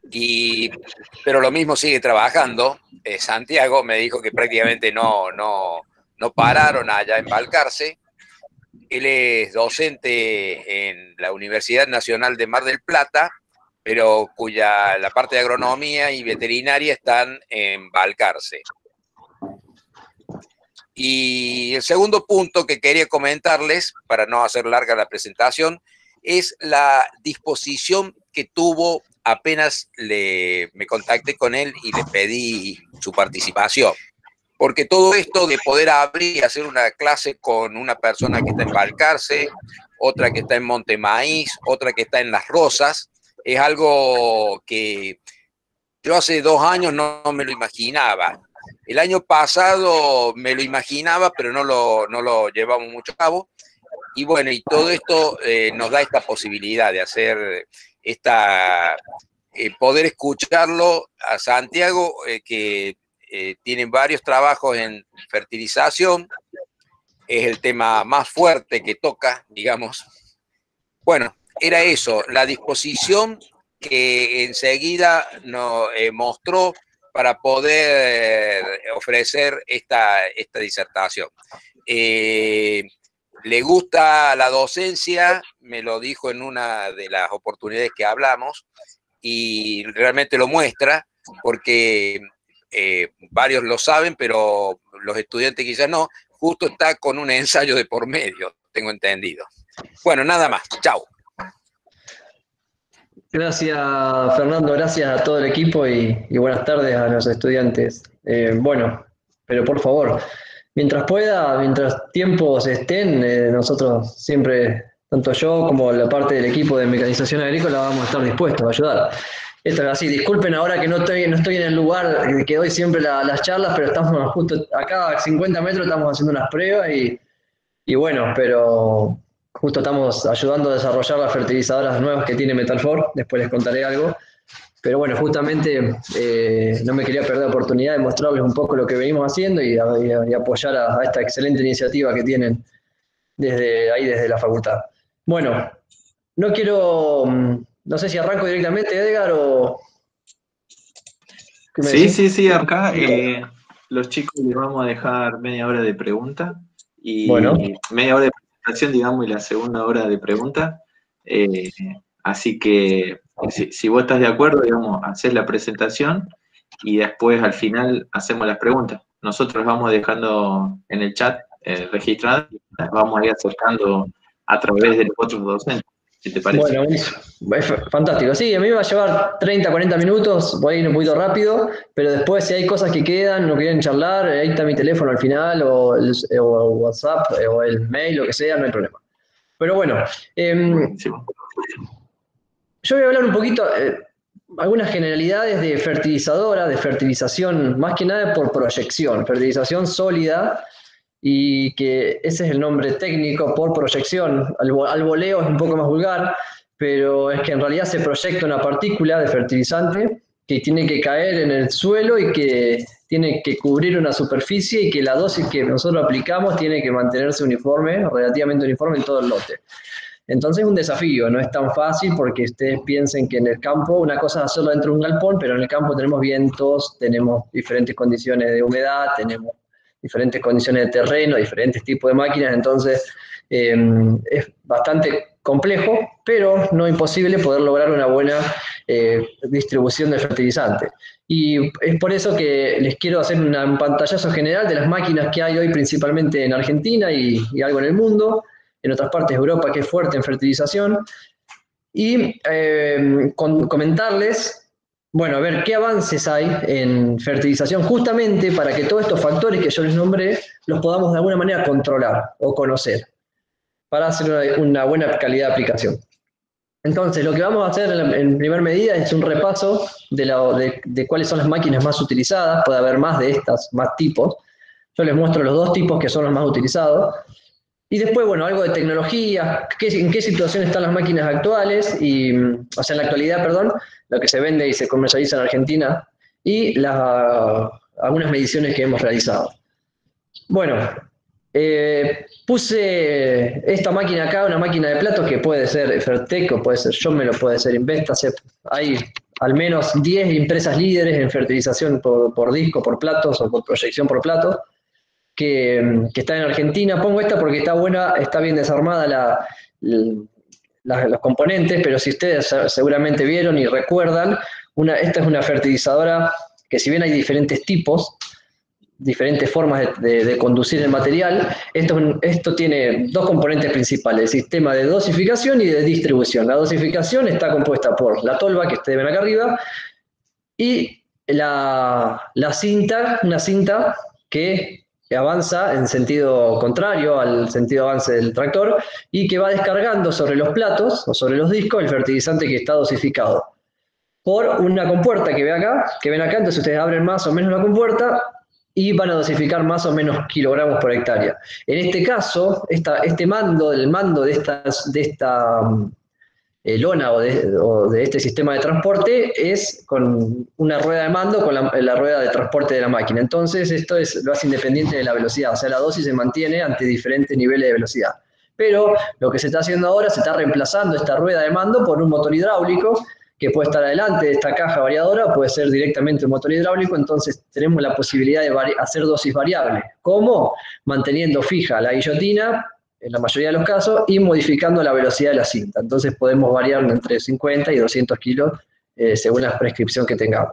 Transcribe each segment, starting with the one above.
Y, pero lo mismo sigue trabajando. Santiago me dijo que prácticamente no pararon allá en Balcarce. Él es docente en la Universidad Nacional de Mar del Plata, pero cuya la parte de agronomía y veterinaria están en Balcarce. Y el segundo punto que quería comentarles, para no hacer larga la presentación, es la disposición que tuvo apenas me contacté con él y le pedí su participación. Porque todo esto de poder abrir y hacer una clase con una persona que está en Balcarce, otra que está en Montemaíz, otra que está en Las Rosas, es algo que yo hace 2 años no me lo imaginaba. El año pasado me lo imaginaba, pero no lo llevamos mucho a cabo. Y bueno, y todo esto nos da esta posibilidad de hacer poder escucharlo a Santiago, que tiene varios trabajos en fertilización, es el tema más fuerte que toca, digamos. Bueno, era eso, la disposición que enseguida nos mostró para poder ofrecer esta disertación. Le gusta la docencia, me lo dijo en una de las oportunidades que hablamos, y realmente lo muestra, porque varios lo saben, pero los estudiantes quizás no, justo está con un ensayo de por medio, tengo entendido. Bueno, nada más, chao. Gracias, Fernando, gracias a todo el equipo y buenas tardes a los estudiantes. Bueno, pero por favor, mientras pueda, mientras tiempos estén, nosotros siempre, tanto yo como la parte del equipo de mecanización agrícola, vamos a estar dispuestos a ayudar. Esto es así, disculpen ahora que no estoy en el lugar que doy siempre las charlas, pero estamos justo acá a 50 metros, estamos haciendo unas pruebas y bueno, pero justo estamos ayudando a desarrollar las fertilizadoras nuevas que tiene Metalfor, después les contaré algo. Pero bueno, justamente no me quería perder la oportunidad de mostrarles un poco lo que venimos haciendo y apoyar a esta excelente iniciativa que tienen desde la facultad. Bueno, no quiero, no sé si arranco directamente, Edgar, o ¿qué me Sí, decís? sí, sí, acá los chicos les vamos a dejar media hora de pregunta Bueno, y media hora de presentación, digamos, y la segunda hora de pregunta. Eh, Así que si vos estás de acuerdo, digamos, haces la presentación y después al final hacemos las preguntas. Nosotros vamos dejando en el chat registradas, las vamos a ir acercando a través de los otros docentes, si te parece. bueno, fantástico. Sí, a mí me va a llevar 30, 40 minutos, voy a ir un poquito rápido, pero después si hay cosas que quedan, no quieren charlar, ahí está mi teléfono al final, o WhatsApp, o el mail, lo que sea, no hay problema. Pero bueno, Buenísimo. yo voy a hablar un poquito, algunas generalidades de fertilizadora, de fertilización, más que nada por proyección, fertilización sólida, y que ese es el nombre técnico por proyección. Al voleo es un poco más vulgar, pero es que en realidad se proyecta una partícula de fertilizante que tiene que caer en el suelo y que tiene que cubrir una superficie y que la dosis que nosotros aplicamos tiene que mantenerse uniforme, relativamente uniforme en todo el lote. Entonces es un desafío, no es tan fácil porque ustedes piensen que en el campo, una cosa es hacerlo dentro de un galpón, pero en el campo tenemos vientos, tenemos diferentes condiciones de humedad, tenemos diferentes condiciones de terreno, diferentes tipos de máquinas, entonces es bastante complejo, pero no imposible poder lograr una buena distribución del fertilizante. Y es por eso que les quiero hacer un pantallazo general de las máquinas que hay hoy principalmente en Argentina y algo en el mundo, en otras partes de Europa que es fuerte en fertilización, y comentarles, bueno, a ver qué avances hay en fertilización justamente para que todos estos factores que yo les nombré los podamos de alguna manera controlar o conocer para hacer una buena calidad de aplicación. Entonces, lo que vamos a hacer en primera medida es un repaso de cuáles son las máquinas más utilizadas, puede haber más de estas, más tipos. Yo les muestro los dos tipos que son los más utilizados. Y después, bueno, algo de tecnología, en qué situación están las máquinas actuales, o sea, en la actualidad, perdón, lo que se vende y se comercializa en Argentina, y algunas mediciones que hemos realizado. Bueno, puse esta máquina acá, una máquina de platos que puede ser Fertec o puede ser Jomelo, puede ser Investacep, hay al menos 10 empresas líderes en fertilización por disco, por platos o por proyección por platos, que está en Argentina. Pongo esta porque está buena, está bien desarmada los componentes, pero si ustedes seguramente vieron y recuerdan, esta es una fertilizadora que, si bien hay diferentes tipos, diferentes formas de conducir el material, esto tiene dos componentes principales: el sistema de dosificación y de distribución. La dosificación está compuesta por la tolva, que ustedes ven acá arriba, y la cinta, una cinta que avanza en sentido contrario al sentido de avance del tractor y que va descargando sobre los platos o sobre los discos el fertilizante que está dosificado por una compuerta que ven acá, entonces ustedes abren más o menos la compuerta y van a dosificar más o menos kilogramos por hectárea. En este caso, el mando de esta lona o de este sistema de transporte es con una rueda de mando con la rueda de transporte de la máquina. Entonces esto lo hace independiente de la velocidad, o sea, la dosis se mantiene ante diferentes niveles de velocidad. Pero lo que se está haciendo ahora, se está reemplazando esta rueda de mando por un motor hidráulico que puede estar adelante de esta caja variadora o puede ser directamente un motor hidráulico. Entonces tenemos la posibilidad de hacer dosis variables. ¿Cómo? Manteniendo fija la guillotina en la mayoría de los casos, y modificando la velocidad de la cinta. Entonces podemos variar entre 50 y 200 kilos según la prescripción que tengamos.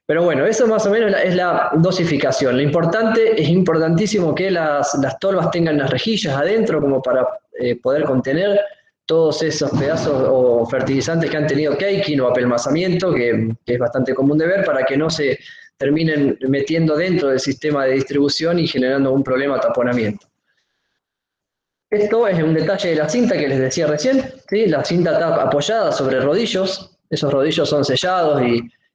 Pero bueno, eso más o menos es la dosificación. Lo importante, es importantísimo que las tolvas tengan unas rejillas adentro como para poder contener todos esos pedazos o fertilizantes que han tenido caking o apelmazamiento, que es bastante común de ver, para que no se terminen metiendo dentro del sistema de distribución y generando un problema de taponamiento. Esto es un detalle de la cinta que les decía recién, ¿sí? La cinta está apoyada sobre rodillos, esos rodillos son sellados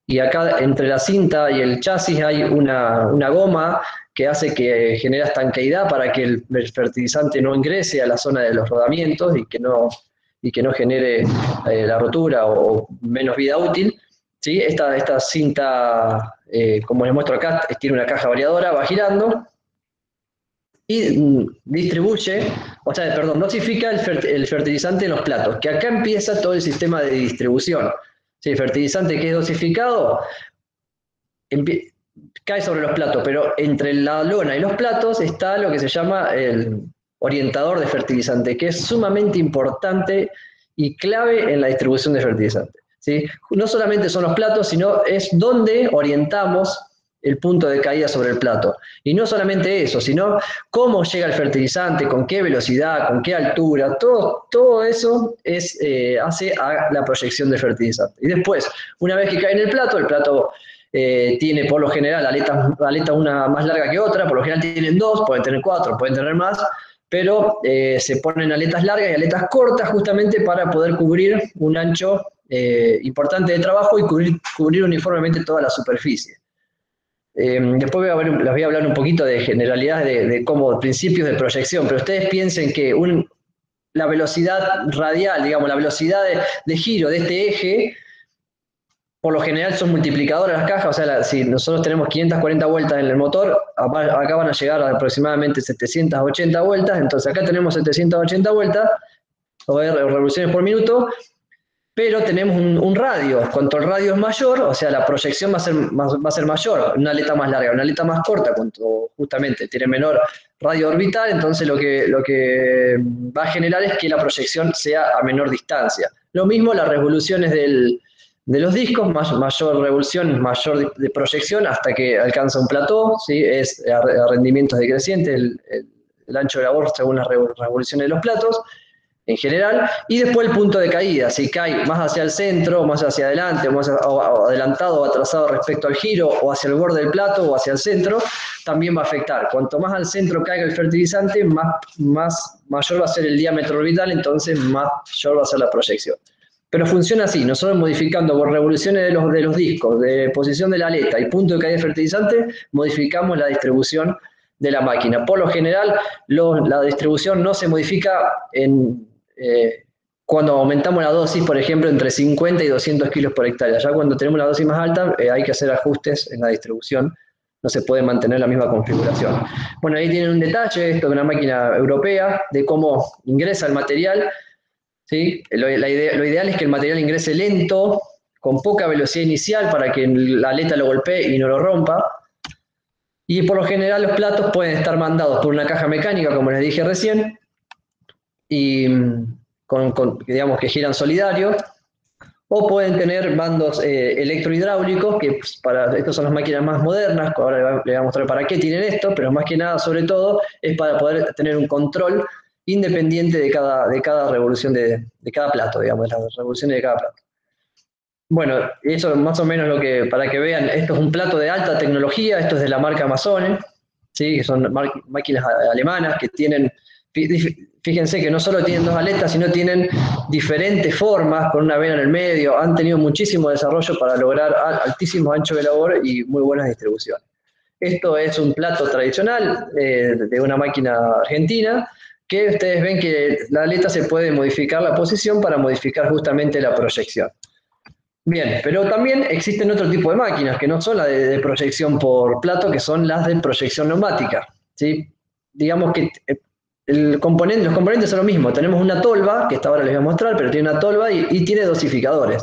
y acá entre la cinta y el chasis hay una goma que hace que genera estanqueidad para que el fertilizante no ingrese a la zona de los rodamientos y que no genere la rotura o menos vida útil, ¿sí? Esta cinta, como les muestro acá, tiene una caja variadora, va girando y dosifica el fertilizante en los platos, que acá empieza todo el sistema de distribución. ¿Sí? El fertilizante que es dosificado cae sobre los platos, pero entre la lona y los platos está lo que se llama el orientador de fertilizante, que es sumamente importante y clave en la distribución de fertilizante. ¿Sí? No solamente son los platos, sino es donde orientamos el punto de caída sobre el plato. Y no solamente eso, sino cómo llega el fertilizante, con qué velocidad, con qué altura, todo eso hace a la proyección del fertilizante. Y después, una vez que cae en el plato tiene por lo general aleta una más larga que otra, por lo general tienen dos, pueden tener cuatro, pueden tener más, pero se ponen aletas largas y aletas cortas justamente para poder cubrir un ancho importante de trabajo y cubrir uniformemente toda la superficie. Después les voy a hablar un poquito de generalidades de cómo principios de proyección, pero ustedes piensen que la velocidad radial, digamos, la velocidad de giro de este eje, por lo general son multiplicadoras las cajas, o sea, si nosotros tenemos 540 vueltas en el motor, acá van a llegar a aproximadamente 780 vueltas, entonces acá tenemos 780 vueltas, o revoluciones por minuto, pero tenemos un radio. Cuanto el radio es mayor, o sea, la proyección va a ser mayor, una aleta más larga, una aleta más corta, cuanto justamente tiene menor radio orbital, entonces lo que va a generar es que la proyección sea a menor distancia. Lo mismo las revoluciones de los discos, mayor revolución, mayor de proyección hasta que alcanza un plató, ¿sí? Es a rendimientos decrecientes el ancho de labor según las revoluciones de los platos en general, y después el punto de caída, si cae más hacia el centro, más hacia adelante, o adelantado o atrasado respecto al giro, o hacia el borde del plato, o hacia el centro, también va a afectar. Cuanto más al centro caiga el fertilizante, mayor va a ser el diámetro orbital, entonces mayor va a ser la proyección. Pero funciona así, nosotros modificando por revoluciones de los discos, de posición de la aleta y punto de caída de fertilizante, modificamos la distribución de la máquina. Por lo general, la distribución no se modifica cuando aumentamos la dosis, por ejemplo, entre 50 y 200 kilos por hectárea. Ya cuando tenemos una dosis más alta, hay que hacer ajustes en la distribución, no se puede mantener la misma configuración. Bueno, ahí tienen un detalle, esto es una máquina europea, de cómo ingresa el material, ¿sí? Lo ideal es que el material ingrese lento, con poca velocidad inicial para que la aleta lo golpee y no lo rompa. Y por lo general los platos pueden estar mandados por una caja mecánica, como les dije recién, y digamos que giran solidario, o pueden tener mandos electrohidráulicos, que estas son las máquinas más modernas, ahora les voy a mostrar para qué tienen esto, pero más que nada, sobre todo, es para poder tener un control independiente de cada revolución de cada plato, digamos, las revoluciones de cada plato. Bueno, eso más o menos para que vean, esto es un plato de alta tecnología, esto es de la marca Amazone, ¿sí? Que son máquinas alemanas que tienen, fíjense que no solo tienen 2 aletas, sino tienen diferentes formas, con una vena en el medio, han tenido muchísimo desarrollo para lograr altísimos anchos de labor y muy buenas distribuciones. Esto es un plato tradicional de una máquina argentina, que ustedes ven que la aleta se puede modificar la posición para modificar justamente la proyección. Bien, pero también existen otro tipo de máquinas, que no son las de proyección por plato, que son las de proyección neumática, ¿sí? Digamos que los componentes son lo mismo. Tenemos una tolva, que ahora les voy a mostrar, pero tiene una tolva y tiene dosificadores.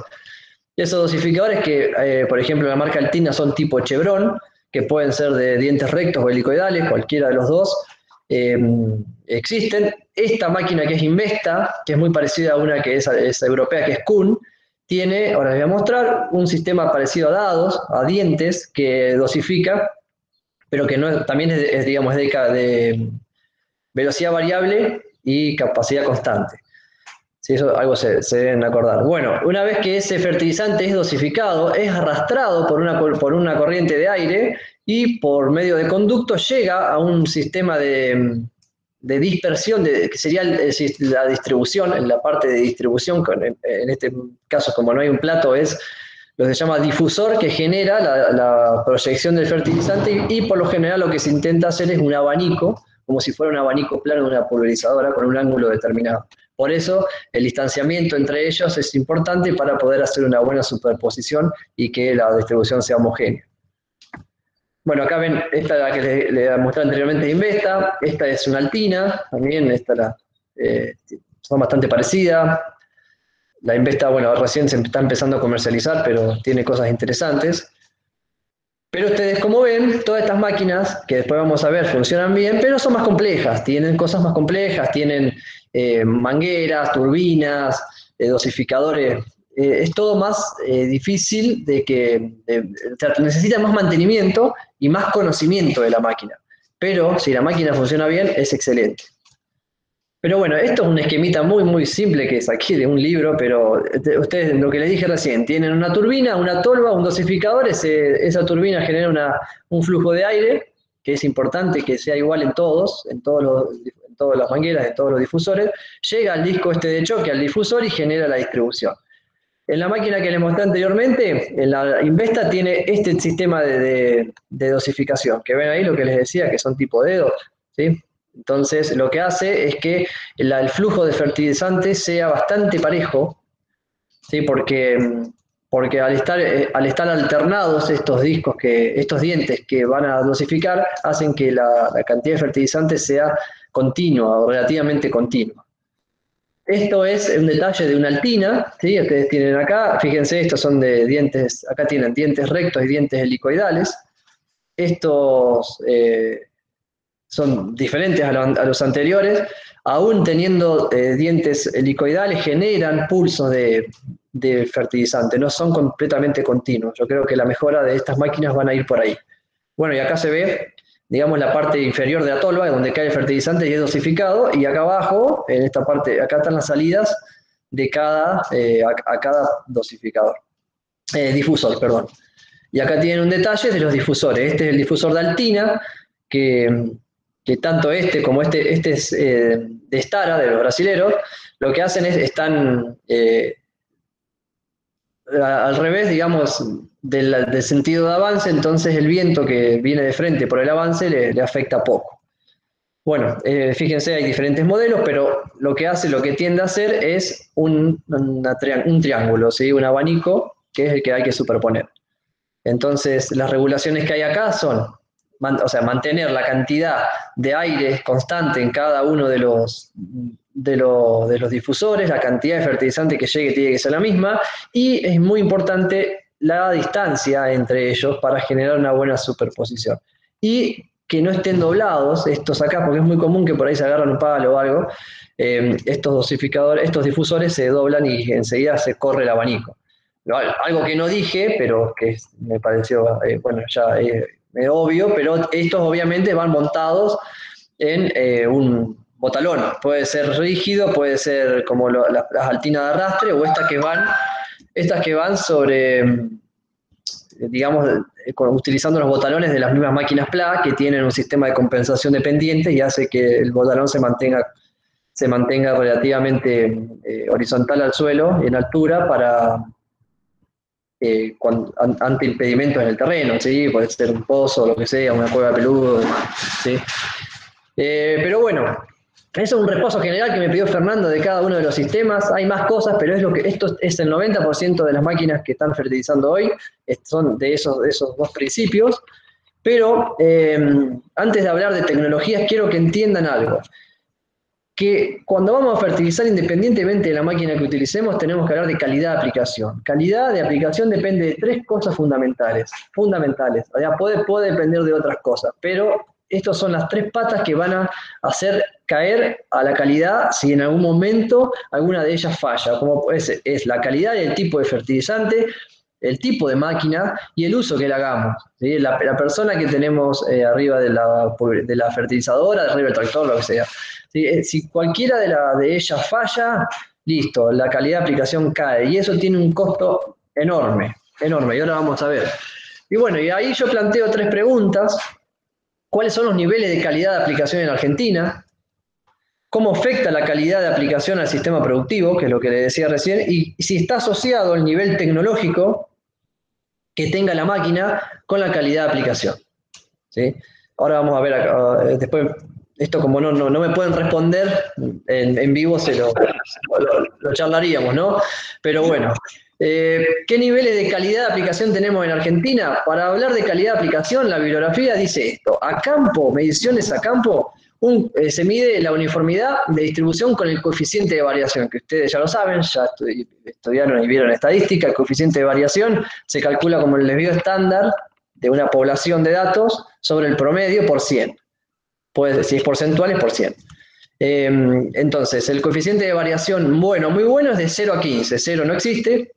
Esos dosificadores que, por ejemplo, la marca Altina son tipo Chevron, que pueden ser de dientes rectos o helicoidales, cualquiera de los dos. Existen. Esta máquina que es Investa, que es muy parecida a una que es europea, que es Kuhn, tiene, ahora les voy a mostrar, un sistema parecido a dados, a dientes, que dosifica, pero que no, también digamos, de velocidad variable y capacidad constante. Sí, eso algo se deben acordar. Bueno, una vez que ese fertilizante es dosificado, es arrastrado por una corriente de aire y por medio de conductos llega a un sistema de dispersión, que sería la distribución, en la parte de distribución, en este caso como no hay un plato, es lo que se llama difusor, que genera la proyección del fertilizante y por lo general lo que se intenta hacer es un abanico, como si fuera un abanico plano de una pulverizadora con un ángulo determinado. Por eso el distanciamiento entre ellos es importante para poder hacer una buena superposición y que la distribución sea homogénea. Bueno, acá ven, esta es la que les mostré anteriormente de Investa, esta es una Altina, también son bastante parecidas. La Investa, bueno, recién se está empezando a comercializar, pero tiene cosas interesantes. Pero ustedes, como ven, todas estas máquinas, que después vamos a ver, funcionan bien, pero son más complejas, tienen cosas más complejas, tienen mangueras, turbinas, dosificadores. Es todo más difícil o sea, necesita más mantenimiento y más conocimiento de la máquina. Pero si la máquina funciona bien, es excelente. Pero bueno, esto es un esquemita muy, muy simple que saqué de un libro, pero ustedes, lo que les dije recién, tienen una turbina, una tolva, un dosificador, esa turbina genera un flujo de aire, que es importante que sea igual en todas las mangueras, en todos los difusores, llega al disco de choque, al difusor, y genera la distribución. En la máquina que les mostré anteriormente, en la Investa, tiene este sistema de dosificación, que ven ahí lo que les decía, que son tipo dedos, ¿sí? Entonces, lo que hace es que el flujo de fertilizante sea bastante parejo, ¿sí? Porque al estar alternados estos dientes que van a dosificar, hacen que la cantidad de fertilizante sea continua o relativamente continua. Esto es un detalle de una Altina, ¿sí? Ustedes tienen acá, fíjense, estos son de dientes, acá tienen dientes rectos y dientes helicoidales. Estos son diferentes a los anteriores, aún teniendo dientes helicoidales, generan pulsos de fertilizante, no son completamente continuos. Yo creo que la mejora de estas máquinas van a ir por ahí. Bueno, y acá se ve, digamos, la parte inferior de la tolva, donde cae el fertilizante y es dosificado, y acá abajo, en esta parte, acá están las salidas de cada dosificador, difusor, perdón. Y acá tienen un detalle de los difusores. Este es el difusor de Altina, que tanto este como este es de Stara, de los brasileros, lo que hacen es, están al revés, digamos, del sentido de avance, entonces el viento que viene de frente por el avance le afecta poco. Bueno, fíjense, hay diferentes modelos, pero lo que tiende a hacer es un triángulo, ¿sí? Un abanico, que es el que hay que superponer. Entonces, las regulaciones que hay acá son mantener la cantidad de aire constante en cada uno de los difusores, la cantidad de fertilizante que llegue tiene que ser la misma, y es muy importante la distancia entre ellos para generar una buena superposición. Y que no estén doblados estos acá, porque es muy común que por ahí se agarran un palo o algo, estos difusores se doblan y enseguida se corre el abanico. Algo que no dije, pero que me pareció, bueno, ya es obvio, pero estos obviamente van montados en un botalón. Puede ser rígido, puede ser como las altinas de arrastre, o estas que van sobre, digamos, utilizando los botalones de las mismas máquinas PLA, que tienen un sistema de compensación de pendientes y hace que el botalón se mantenga relativamente horizontal al suelo, en altura, ante impedimentos en el terreno, ¿sí? Puede ser un pozo, lo que sea, una cueva de peludo, ¿sí? Pero bueno, eso es un repaso general que me pidió Fernando de cada uno de los sistemas. Hay más cosas, pero esto es el 90% de las máquinas que están fertilizando hoy, son de esos dos principios. Pero antes de hablar de tecnologías, quiero que entiendan algo. Que cuando vamos a fertilizar, independientemente de la máquina que utilicemos, tenemos que hablar de calidad de aplicación. Calidad de aplicación depende de tres cosas fundamentales. O sea, puede depender de otras cosas, pero estas son las tres patas que van a hacer caer a la calidad si en algún momento alguna de ellas falla, como es la calidad y el tipo de fertilizante, el tipo de máquina y el uso que le hagamos, ¿sí? La persona que tenemos arriba de la fertilizadora, arriba del tractor, lo que sea. ¿Sí? Si cualquiera de ellas falla, listo, la calidad de aplicación cae y eso tiene un costo enorme, enorme, y ahora vamos a ver. Y bueno, y ahí yo planteo tres preguntas. ¿Cuáles son los niveles de calidad de aplicación en Argentina? ¿Cómo afecta la calidad de aplicación al sistema productivo, que es lo que le decía recién? Y si está asociado el nivel tecnológico que tenga la máquina con la calidad de aplicación, ¿sí? Ahora vamos a ver acá, después, esto como no me pueden responder en vivo, lo charlaríamos, ¿no? Pero bueno, ¿qué niveles de calidad de aplicación tenemos en Argentina? Para hablar de calidad de aplicación, la bibliografía dice esto: a campo, mediciones a campo, se mide la uniformidad de distribución con el coeficiente de variación, que ustedes ya lo saben, ya estudiaron y vieron estadística. El coeficiente de variación se calcula como el desvío estándar de una población de datos sobre el promedio por 100. Si es porcentual, es por 100. Entonces, el coeficiente de variación muy bueno es de 0 a 15. 0 no existe,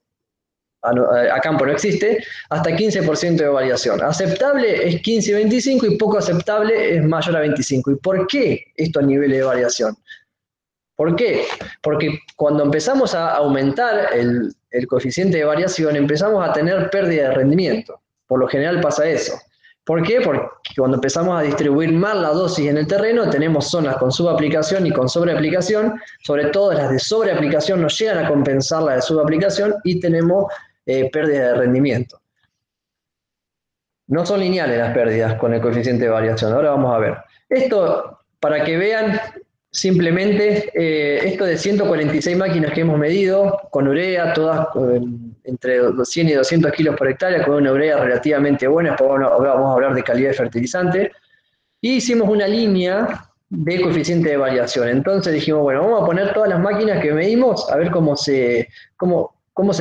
a campo no existe, hasta 15% de variación. Aceptable es 15 y 25 y poco aceptable es mayor a 25. ¿Y por qué estos niveles de variación? ¿Por qué? Porque cuando empezamos a aumentar el coeficiente de variación, empezamos a tener pérdida de rendimiento. Por lo general pasa eso. ¿Por qué? Porque cuando empezamos a distribuir mal la dosis en el terreno, tenemos zonas con subaplicación y con sobreaplicación. Sobre todo las de sobreaplicación no llegan a compensar la de subaplicación y tenemos pérdida de rendimiento. No son lineales las pérdidas con el coeficiente de variación. Ahora vamos a ver. Esto, para que vean simplemente, esto de 146 máquinas que hemos medido, con urea, todas entre 100 y 200 kilos por hectárea, con una urea relativamente buena. Después vamos a hablar de calidad de fertilizante. Y hicimos una línea de coeficiente de variación. Entonces dijimos, bueno, vamos a poner todas las máquinas que medimos, a ver cómo se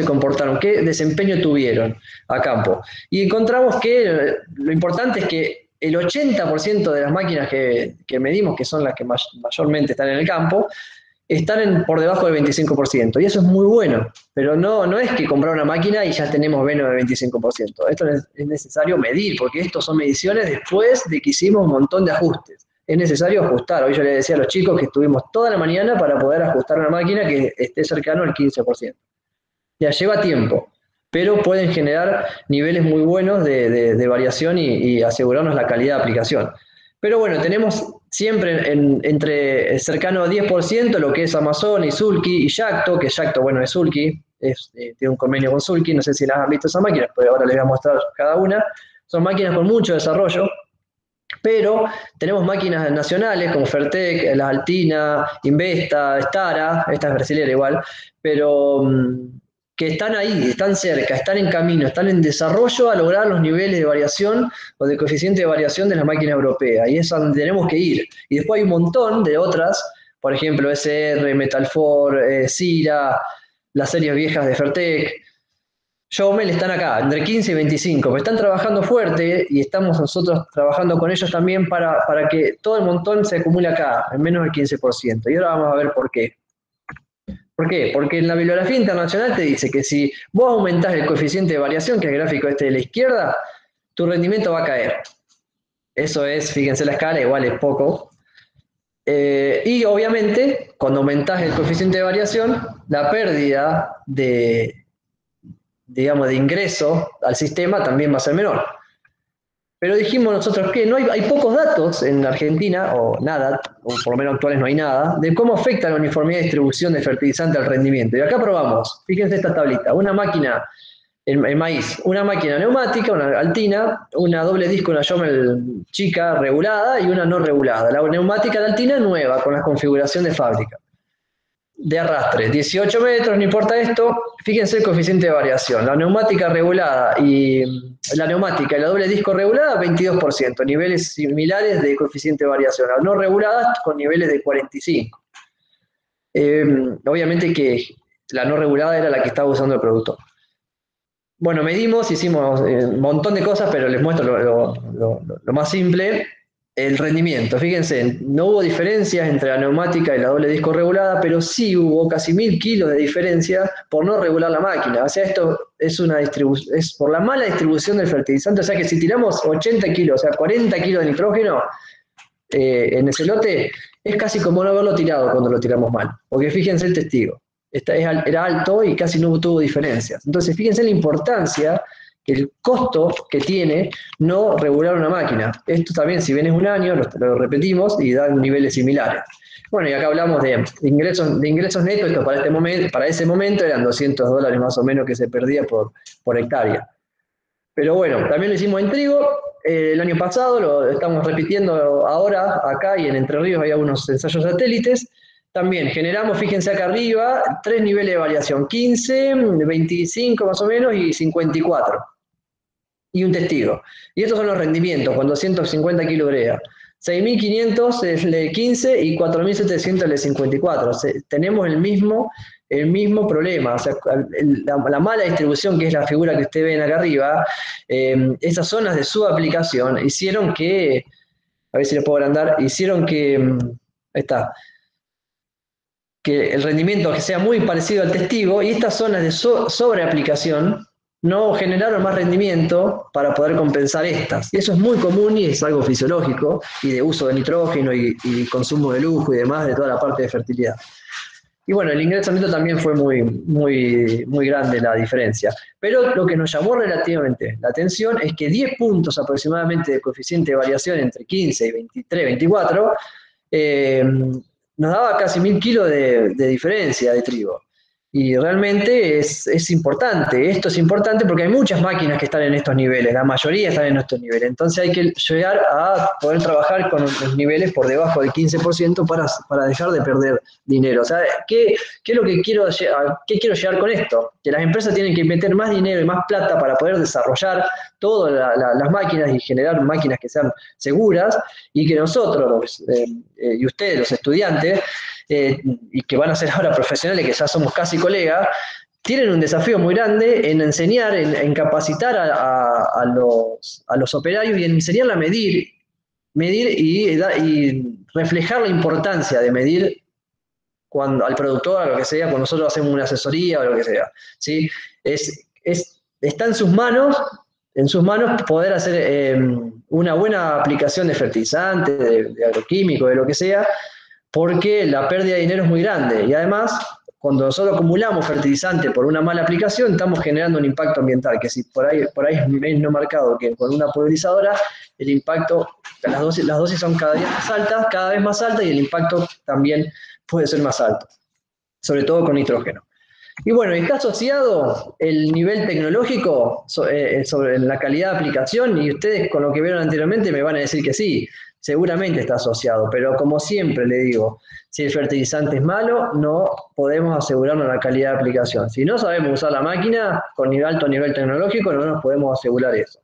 comportaron, qué desempeño tuvieron a campo. Y encontramos que lo importante es que el 80% de las máquinas que medimos, que son las que mayormente están en el campo, están por debajo del 25%. Y eso es muy bueno. Pero no es que comprar una máquina y ya tenemos menos del 25%. Esto es necesario medir, porque estos son mediciones después de que hicimos un montón de ajustes. Es necesario ajustar. Hoy yo le decía a los chicos que estuvimos toda la mañana para poder ajustar una máquina que esté cercano al 15%. Ya lleva tiempo, pero pueden generar niveles muy buenos de variación y asegurarnos la calidad de aplicación. Pero bueno, tenemos siempre entre cercano a 10% lo que es Amazon y Sulky y Yacto, que Yacto, bueno, es Sulky, tiene un convenio con Sulky, no sé si las han visto esas máquinas, pero ahora les voy a mostrar cada una. Son máquinas con mucho desarrollo, pero tenemos máquinas nacionales como Fertec, La Altina, Investa, Stara, esta es brasilera igual, pero que están ahí, están cerca, están en camino, están en desarrollo a lograr los niveles de variación o de coeficiente de variación de las máquinas europeas. Y es a donde tenemos que ir. Y después hay un montón de otras, por ejemplo, SR, Metalfor, Cira, las series viejas de Fertec. Showmel están acá, entre 15 y 25, pero están trabajando fuerte y estamos nosotros trabajando con ellos también para que todo el montón se acumule acá, en menos del 15%. Y ahora vamos a ver por qué. ¿Por qué? Porque en la bibliografía internacional te dice que si vos aumentás el coeficiente de variación, que es el gráfico este de la izquierda, tu rendimiento va a caer. Eso es, fíjense la escala, igual es poco. Y obviamente, cuando aumentás el coeficiente de variación, la pérdida de ingreso al sistema también va a ser menor. Pero dijimos nosotros que no hay pocos datos en Argentina, o nada, o por lo menos actuales no hay nada, de cómo afecta la uniformidad de distribución de fertilizante al rendimiento. Y acá probamos, fíjense esta tablita, una máquina, el maíz, una máquina neumática, una Altina, una doble disco, una Showmel chica regulada y una no regulada. La neumática de Altina nueva, con la configuración de fábrica. De arrastre, 18 metros, no importa esto, fíjense el coeficiente de variación. La neumática regulada y la doble disco regulada, 22%, niveles similares de coeficiente de variación. Las no reguladas con niveles de 45%. Obviamente que la no regulada era la que estaba usando el productor. Bueno, medimos, hicimos un montón de cosas, pero les muestro lo más simple. El rendimiento, fíjense, no hubo diferencias entre la neumática y la doble disco regulada, pero sí hubo casi 1000 kilos de diferencia por no regular la máquina. O sea, esto es por la mala distribución del fertilizante. O sea que si tiramos 80 kilos, o sea, 40 kilos de nitrógeno en ese lote, es casi como no haberlo tirado cuando lo tiramos mal. Porque fíjense el testigo, era alto y casi no tuvo diferencias. Entonces, fíjense la importancia, el costo que tiene no regular una máquina. Esto también, si bien es un año, lo repetimos y dan niveles similares. Bueno, y acá hablamos de ingresos netos. Esto para ese momento eran $200 más o menos que se perdía por hectárea. Pero bueno, también lo hicimos en trigo. El año pasado lo estamos repitiendo ahora, acá y en Entre Ríos hay algunos ensayos satélites. También generamos, fíjense acá arriba, 3 niveles de variación, 15, 25 más o menos y 54. Y un testigo. Y estos son los rendimientos, con 250 kilos urea. 6.500 es el de 15 y 4.700 el de 54. O sea, tenemos el mismo problema. O sea, la mala distribución, que es la figura que ustedes ven acá arriba, esas zonas de subaplicación hicieron que, a ver si les puedo agrandar, hicieron que, ahí está, que el rendimiento que sea muy parecido al testigo, y estas zonas de sobreaplicación no generaron más rendimiento para poder compensar estas. Y eso es muy común y es algo fisiológico, y de uso de nitrógeno y consumo de lujo y demás, de toda la parte de fertilidad. Y bueno, el ingreso neto también fue muy grande la diferencia. Pero lo que nos llamó relativamente la atención es que 10 puntos aproximadamente de coeficiente de variación entre 15 y 23, 24, nos daba casi 1000 kilos de diferencia de trigo. Y realmente es importante. Esto es importante porque hay muchas máquinas que están en estos niveles, la mayoría están en estos niveles. Entonces hay que llegar a poder trabajar con los niveles por debajo del 15% para dejar de perder dinero. O sea, ¿qué es lo que quiero llegar con esto? Que las empresas tienen que meter más dinero y más plata para poder desarrollar todas las máquinas y generar máquinas que sean seguras, y que nosotros y ustedes, los estudiantes, y que van a ser ahora profesionales, que ya somos casi colegas, tienen un desafío muy grande en enseñar, en capacitar a los operarios y en enseñarle a medir y reflejar la importancia de medir al productor, a lo que sea, cuando nosotros hacemos una asesoría o lo que sea. ¿Sí? Está en sus manos poder hacer una buena aplicación de fertilizante, de agroquímico, de lo que sea, porque la pérdida de dinero es muy grande. Y además, cuando nosotros acumulamos fertilizante por una mala aplicación, estamos generando un impacto ambiental, que si por ahí es no marcado que con una pulverizadora, el impacto, las dosis son cada vez más altas, y el impacto también puede ser más alto, sobre todo con nitrógeno. Y bueno, está asociado el nivel tecnológico sobre la calidad de aplicación, y ustedes con lo que vieron anteriormente me van a decir que sí. seguramente está asociado, pero como siempre le digo, si el fertilizante es malo, no podemos asegurarnos la calidad de aplicación. Si no sabemos usar la máquina con alto nivel tecnológico, no nos podemos asegurar eso.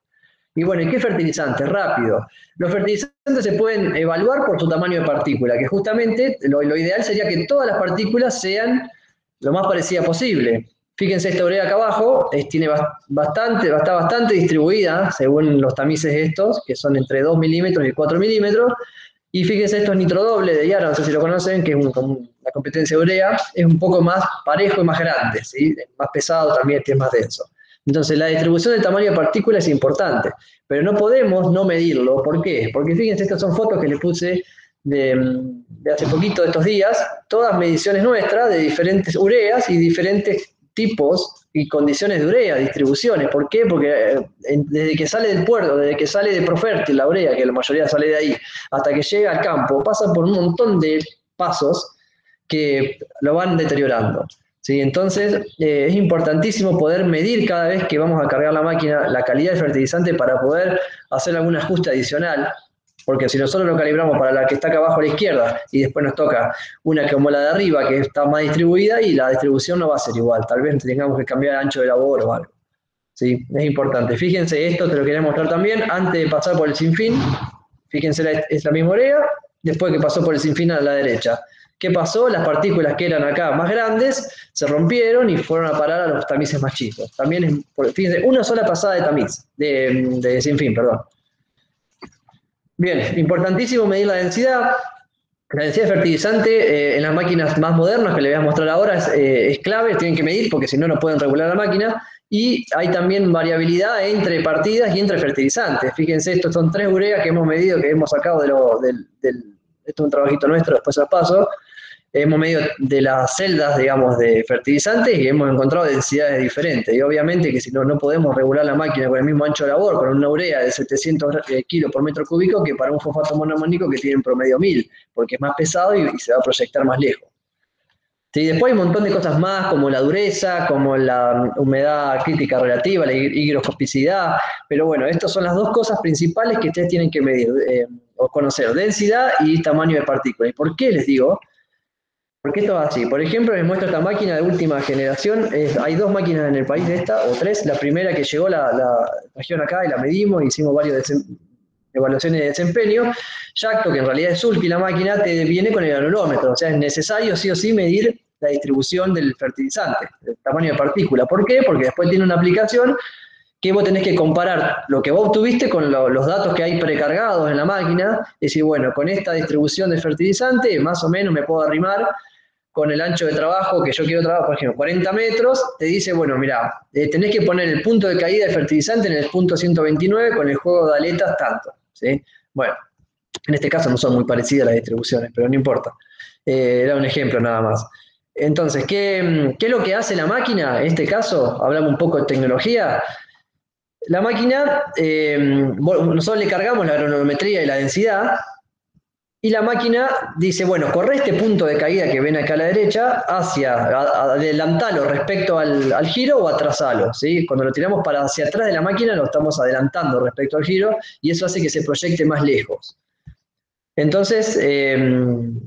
Y bueno, ¿y qué fertilizantes? Rápido. Los fertilizantes se pueden evaluar por su tamaño de partícula, que justamente lo ideal sería que todas las partículas sean lo más parecidas posible. Fíjense esta urea acá abajo, está bastante distribuida según los tamices estos, que son entre 2 milímetros y 4 milímetros. Y fíjense estos nitrodoble de Yara, no sé si lo conocen, que es la competencia de urea, es un poco más parejo y más grande, ¿sí? Más pesado también, es más denso. Entonces la distribución del tamaño de partículas es importante, pero no podemos no medirlo. ¿Por qué? Porque fíjense, estas son fotos que les puse de hace poquito, de estos días, todas mediciones nuestras de diferentes ureas y diferentes tipos y condiciones de urea, distribuciones. ¿Por qué? Porque desde que sale del puerto, desde que sale de Profértil, la urea, que la mayoría sale de ahí, hasta que llega al campo, pasa por un montón de pasos que lo van deteriorando. ¿Sí? Entonces, es importantísimo poder medir cada vez que vamos a cargar la máquina la calidad del fertilizante para poder hacer algún ajuste adicional, porque si nosotros lo calibramos para la que está acá abajo a la izquierda y después nos toca una como la de arriba que está más distribuida y la distribución no va a ser igual, tal vez tengamos que cambiar el ancho de labor o algo. ¿Sí? Es importante. Fíjense, esto te lo quería mostrar también, antes de pasar por el sinfín, fíjense, es la misma urea, después que pasó por el sinfín a la derecha. ¿Qué pasó? Las partículas que eran acá más grandes se rompieron y fueron a parar a los tamices más chicos. También fíjense, una sola pasada de tamiz, de sinfín, perdón. Bien, importantísimo medir la densidad. La densidad de fertilizante en las máquinas más modernas que les voy a mostrar ahora es clave, tienen que medir porque si no, no pueden regular la máquina. Y hay también variabilidad entre partidas y entre fertilizantes. Fíjense, estos son 3 ureas que hemos medido, que hemos sacado esto es un trabajito nuestro, después os paso. Hemos medido de las celdas, digamos, de fertilizantes y hemos encontrado densidades diferentes. Y obviamente que si no, no podemos regular la máquina con el mismo ancho de labor, con una urea de 700 kilos por metro cúbico que para un fosfato monoamónico que tiene en promedio 1000, porque es más pesado y se va a proyectar más lejos. Sí, después hay un montón de cosas más, como la dureza, como la humedad crítica relativa, la higroscopicidad, pero bueno, estas son las 2 cosas principales que ustedes tienen que medir o conocer, densidad y tamaño de partículas. ¿Y por qué les digo? Porque esto es así. Por ejemplo, les muestro esta máquina de última generación. Hay 2 máquinas en el país de esta, o 3. La primera que llegó la trajeron acá y la medimos, hicimos varias evaluaciones de desempeño. Yacto, que en realidad es Sulky la máquina, te viene con el granulómetro. O sea, es necesario sí o sí medir la distribución del fertilizante, el tamaño de partícula. ¿Por qué? Porque después tiene una aplicación que vos tenés que comparar lo que vos obtuviste con los datos que hay precargados en la máquina. Y decir, bueno, con esta distribución de fertilizante, más o menos me puedo arrimar con el ancho de trabajo que yo quiero trabajar, por ejemplo, 40 metros, te dice, bueno, mirá, tenés que poner el punto de caída de fertilizante en el punto 129 con el juego de aletas tanto, ¿sí? Bueno, en este caso no son muy parecidas las distribuciones, pero no importa. Era un ejemplo nada más. Entonces, ¿qué es lo que hace la máquina? En este caso, hablamos un poco de tecnología. La máquina, nosotros le cargamos la granulometría y la densidad, y la máquina dice, bueno, corre este punto de caída que ven acá a la derecha, adelantalo respecto al giro o atrasalo, ¿sí? Cuando lo tiramos para hacia atrás de la máquina lo estamos adelantando respecto al giro y eso hace que se proyecte más lejos. Entonces,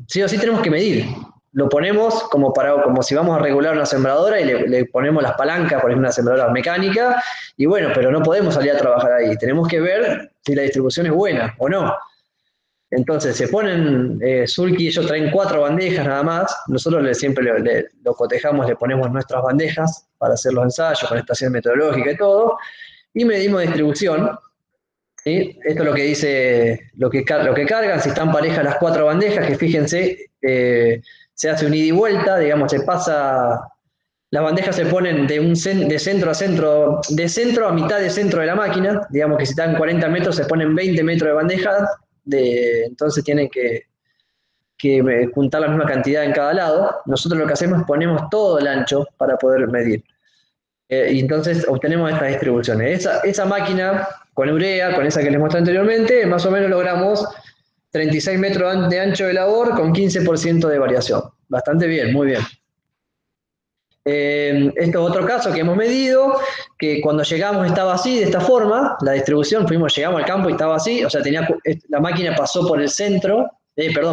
sí o sí tenemos que medir. Lo ponemos como si vamos a regular una sembradora y le ponemos las palancas, por ejemplo, una sembradora mecánica, y bueno, pero no podemos salir a trabajar ahí. Tenemos que ver si la distribución es buena o no. Entonces se ponen, Sulky, ellos traen 4 bandejas nada más, nosotros siempre lo cotejamos, le ponemos nuestras bandejas para hacer los ensayos con estación metodológica y todo, y medimos distribución, ¿sí? Esto es lo que dice, lo que cargan, si están parejas las 4 bandejas, que fíjense, se hace un ida y vuelta, digamos, se pasa, las bandejas se ponen de centro a centro, de centro a mitad de centro de la máquina, digamos que si están 40 metros se ponen 20 metros de bandejas, entonces tienen que juntar la misma cantidad en cada lado. Nosotros lo que hacemos es ponemos todo el ancho para poder medir. Y entonces obtenemos estas distribuciones. Esa máquina con urea, con esa que les mostré anteriormente, más o menos logramos 36 metros de ancho de labor con 15% de variación. Bastante bien, muy bien. Esto es otro caso que hemos medido, que cuando llegamos estaba así, de esta forma, la distribución, llegamos al campo y estaba así, o sea, la máquina pasó por el centro,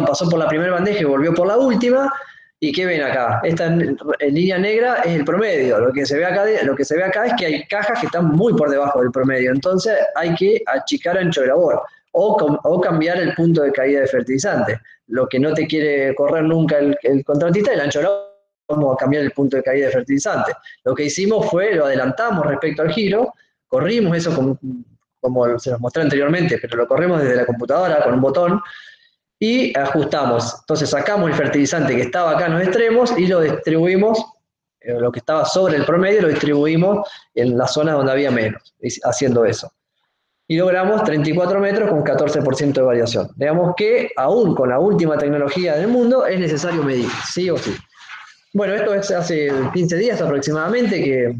pasó por la primera bandeja y volvió por la última, y ¿qué ven acá? Esta en línea negra es el promedio, lo que se ve acá es que hay cajas que están muy por debajo del promedio, entonces hay que achicar ancho de labor, o cambiar el punto de caída de fertilizante. Lo que no te quiere correr nunca el contratista es el ancho de labor. Vamos a cambiar el punto de caída de fertilizante. Lo que hicimos fue, lo adelantamos respecto al giro, corrimos eso como se los mostré anteriormente, pero lo corrimos desde la computadora con un botón y ajustamos. Entonces sacamos el fertilizante que estaba acá en los extremos y lo distribuimos, lo que estaba sobre el promedio lo distribuimos en la zona donde había menos, haciendo eso. Y logramos 34 metros con 14% de variación. Digamos que aún con la última tecnología del mundo es necesario medir, sí o sí. Bueno, esto es hace 15 días aproximadamente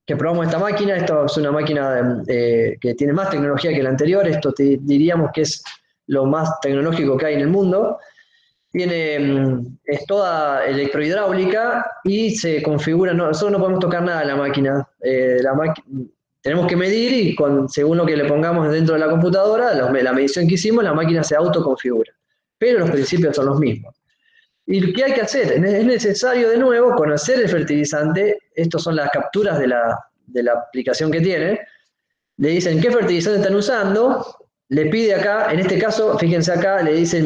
que probamos esta máquina. Esto es una máquina que tiene más tecnología que la anterior. Esto diríamos que es lo más tecnológico que hay en el mundo. Es toda electrohidráulica y se configura, nosotros no podemos tocar nada a la máquina. Tenemos que medir y según lo que le pongamos dentro de la computadora, la medición que hicimos, la máquina se autoconfigura. Pero los principios son los mismos. ¿Y qué hay que hacer? Es necesario de nuevo conocer el fertilizante. Estas son las capturas de la aplicación que tiene. Le dicen qué fertilizante están usando. Le pide acá, en este caso, fíjense acá, le dice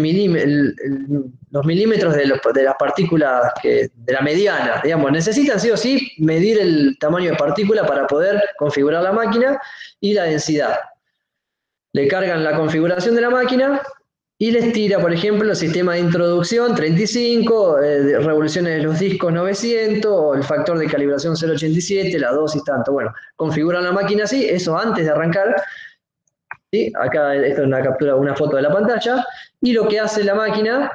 los milímetros de las partículas de la mediana. Digamos, necesitan sí o sí medir el tamaño de partícula para poder configurar la máquina y la densidad. Le cargan la configuración de la máquina y les tira, por ejemplo, el sistema de introducción 35, revoluciones de los discos 900, el factor de calibración 0,87, la dosis tanto. Bueno, configuran la máquina así, eso antes de arrancar. ¿Sí? Acá esto es una captura, una foto de la pantalla. Y lo que hace la máquina,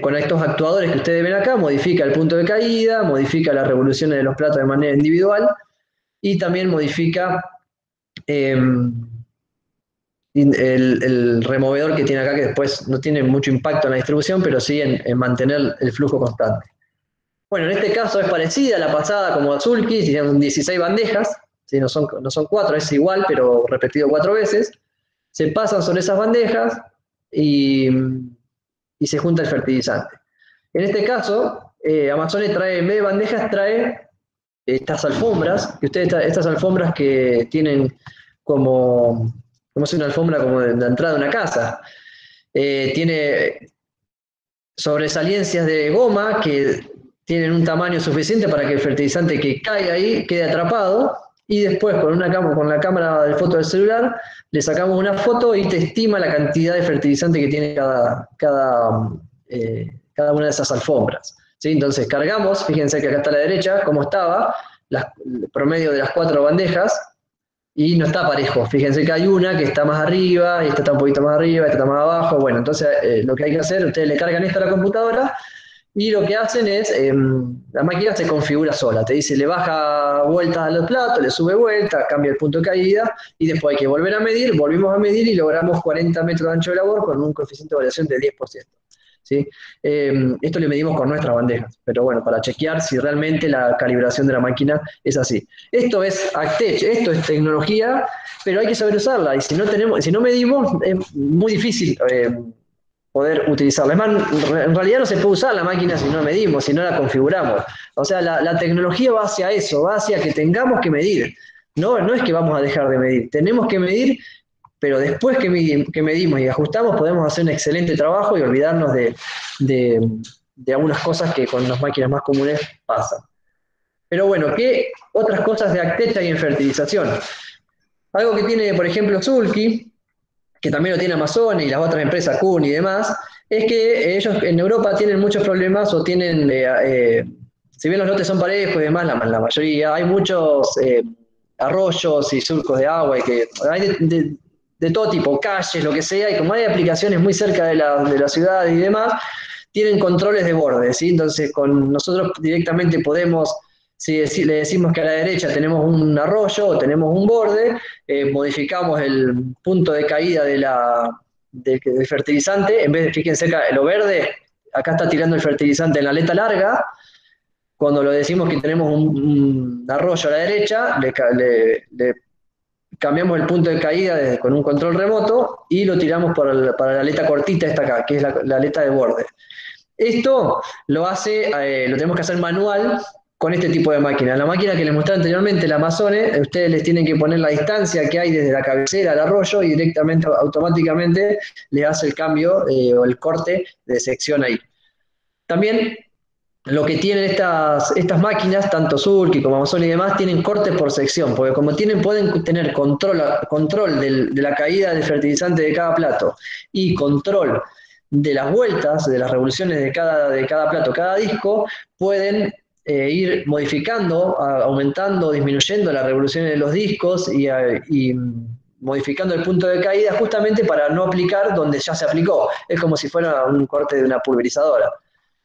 con estos actuadores que ustedes ven acá, modifica el punto de caída, modifica las revoluciones de los platos de manera individual y también modifica el removedor que tiene acá, que después no tiene mucho impacto en la distribución, pero sí en mantener el flujo constante. Bueno, en este caso es parecida a la pasada como Zulki, tienen 16 bandejas, ¿sí? No son 4, es igual, pero repetido 4 veces. Se pasan sobre esas bandejas y se junta el fertilizante. En este caso, Amazone trae, en vez de bandejas, trae estas alfombras, estas alfombras que tienen como es una alfombra como de entrada de una casa. Tiene sobresaliencias de goma que tienen un tamaño suficiente para que el fertilizante que cae ahí quede atrapado, y después con la cámara de foto del celular le sacamos una foto y te estima la cantidad de fertilizante que tiene cada una de esas alfombras. ¿Sí? Entonces cargamos, fíjense que acá está a la derecha, cómo estaba, el promedio de las 4 bandejas, y no está parejo. Fíjense que hay una que está más arriba, y esta está un poquito más arriba, esta está más abajo. Bueno, entonces lo que hay que hacer, ustedes le cargan esto a la computadora, y lo que hacen es, la máquina se configura sola. Te dice, le baja vueltas a los platos, le sube vueltas, cambia el punto de caída, y después hay que volver a medir, volvimos a medir y logramos 40 metros de ancho de labor con un coeficiente de variación de 10%. ¿Sí? Esto le medimos con nuestras bandejas, pero bueno, para chequear si realmente la calibración de la máquina es así. Esto es AgTech, esto es tecnología, pero hay que saber usarla, y si no medimos, es muy difícil poder utilizarla. Es más, en realidad no se puede usar la máquina si no medimos, si no la configuramos. O sea, la tecnología va hacia eso, va hacia que tengamos que medir. No es que vamos a dejar de medir, tenemos que medir, pero después que medimos y ajustamos podemos hacer un excelente trabajo y olvidarnos de algunas cosas que con las máquinas más comunes pasan. Pero bueno, ¿qué otras cosas de AgTech hay en fertilización? Algo que tiene, por ejemplo, Zulki, que también lo tiene Amazon y las otras empresas, Kuhn y demás, es que ellos en Europa tienen muchos problemas, o tienen, si bien los lotes son parejos y demás, la mayoría, hay muchos arroyos y surcos de agua, y que hay de todo tipo, calles, lo que sea, y como hay aplicaciones muy cerca de la ciudad y demás, tienen controles de borde, ¿sí? Entonces nosotros directamente podemos, si le decimos que a la derecha tenemos un arroyo o tenemos un borde, modificamos el punto de caída del fertilizante. En vez de, fíjense acá, lo verde, acá está tirando el fertilizante en la aleta larga, cuando lo decimos que tenemos un arroyo a la derecha, le cambiamos el punto de caída con un control remoto y lo tiramos para la aleta cortita esta acá, que es la aleta de borde. Esto lo tenemos que hacer manual con este tipo de máquina. La máquina que les mostré anteriormente, la Amazone, ustedes les tienen que poner la distancia que hay desde la cabecera al arroyo y directamente, automáticamente, les hace el cambio o el corte de sección ahí. También lo que tienen estas máquinas, tanto Sulky como Amazon y demás, tienen cortes por sección, porque como pueden tener control de la caída del fertilizante de cada plato y control de las vueltas, de las revoluciones de cada plato, cada disco, pueden ir modificando, aumentando, disminuyendo las revoluciones de los discos y modificando el punto de caída justamente para no aplicar donde ya se aplicó. Es como si fuera un corte de una pulverizadora.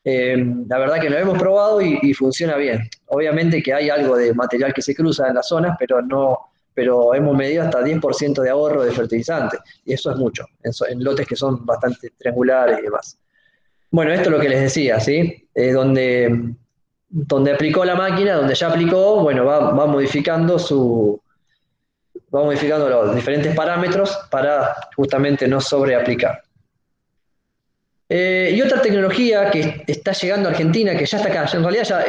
La verdad que lo hemos probado y funciona bien. Obviamente que hay algo de material que se cruza en las zonas, pero hemos medido hasta 10% de ahorro de fertilizante, y eso es mucho, en lotes que son bastante triangulares y demás. Bueno, esto es lo que les decía, ¿sí? Donde aplicó la máquina, donde ya aplicó, bueno, va modificando los diferentes parámetros para justamente no sobreaplicar. Y otra tecnología que está llegando a Argentina, que ya está acá, en realidad ya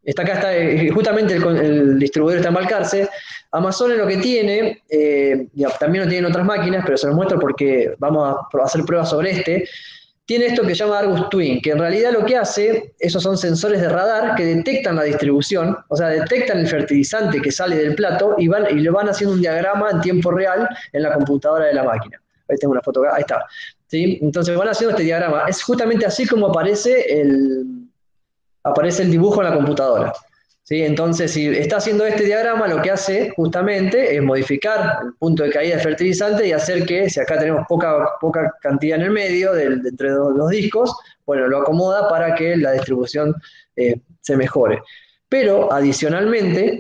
está acá, justamente el distribuidor está en Balcarce. Amazon lo que tiene, también lo tienen otras máquinas, pero se los muestro porque vamos a hacer pruebas sobre tiene esto que se llama Argus Twin, que en realidad lo que hace, esos son sensores de radar que detectan la distribución, o sea, detectan el fertilizante que sale del plato y lo van haciendo un diagrama en tiempo real en la computadora de la máquina. Ahí tengo una foto acá, ahí está. ¿Sí? Entonces van haciendo este diagrama. Es justamente así como aparece el dibujo en la computadora. ¿Sí? Entonces, si está haciendo este diagrama, lo que hace justamente es modificar el punto de caída de fertilizante y hacer que, si acá tenemos poca cantidad en el medio, entre los discos, bueno, lo acomoda para que la distribución se mejore. Pero, adicionalmente,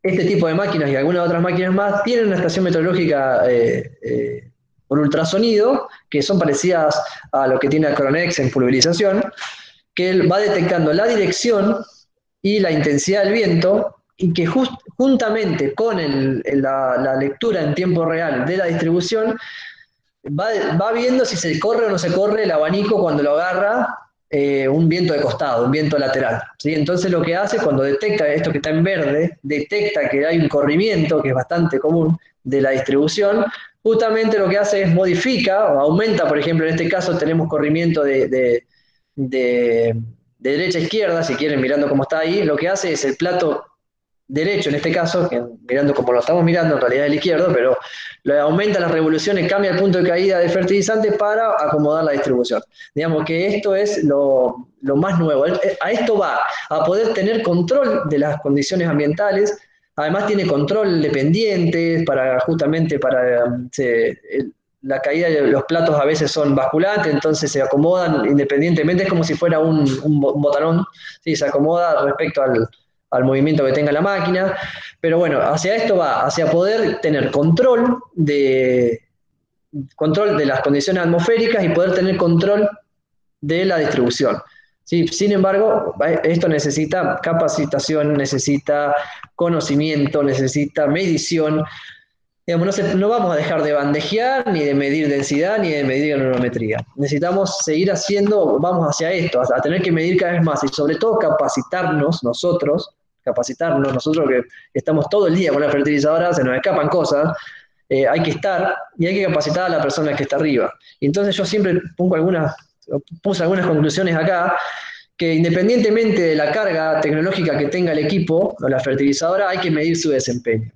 este tipo de máquinas y algunas otras máquinas más tienen una estación meteorológica por ultrasonido, que son parecidas a lo que tiene Acronex en pulverización, que va detectando la dirección y la intensidad del viento, y que juntamente con la lectura en tiempo real de la distribución, va viendo si se corre o no se corre el abanico cuando lo agarra un viento de costado, un viento lateral. ¿Sí? Entonces lo que hace cuando detecta esto que está en verde, detecta que hay un corrimiento, que es bastante común, de la distribución, justamente lo que hace es modifica o aumenta, por ejemplo, en este caso tenemos corrimiento de derecha a izquierda, si quieren, mirando cómo está ahí, lo que hace es el plato derecho, en este caso, que mirando como lo estamos mirando, en realidad es el izquierdo, pero aumenta las revoluciones, cambia el punto de caída de fertilizante para acomodar la distribución. Digamos que esto es lo más nuevo. A esto va, a poder tener control de las condiciones ambientales. Además tiene control de pendientes justamente para la caída de los platos a veces son basculantes, entonces se acomodan independientemente, es como si fuera un botanón, ¿sí? Se acomoda respecto al movimiento que tenga la máquina, pero bueno, hacia esto va, hacia poder tener control de las condiciones atmosféricas y poder tener control de la distribución. ¿Sí? Sin embargo, esto necesita capacitación, necesita conocimiento, necesita medición. Digamos, no vamos a dejar de bandejear, ni de medir densidad, ni de medir granulometría. Necesitamos seguir vamos hacia esto, a tener que medir cada vez más y sobre todo capacitarnos nosotros que estamos todo el día con la fertilizadora, se nos escapan cosas, hay que estar y hay que capacitar a la persona que está arriba. Y entonces yo siempre puse algunas conclusiones acá, que independientemente de la carga tecnológica que tenga el equipo o la fertilizadora, hay que medir su desempeño.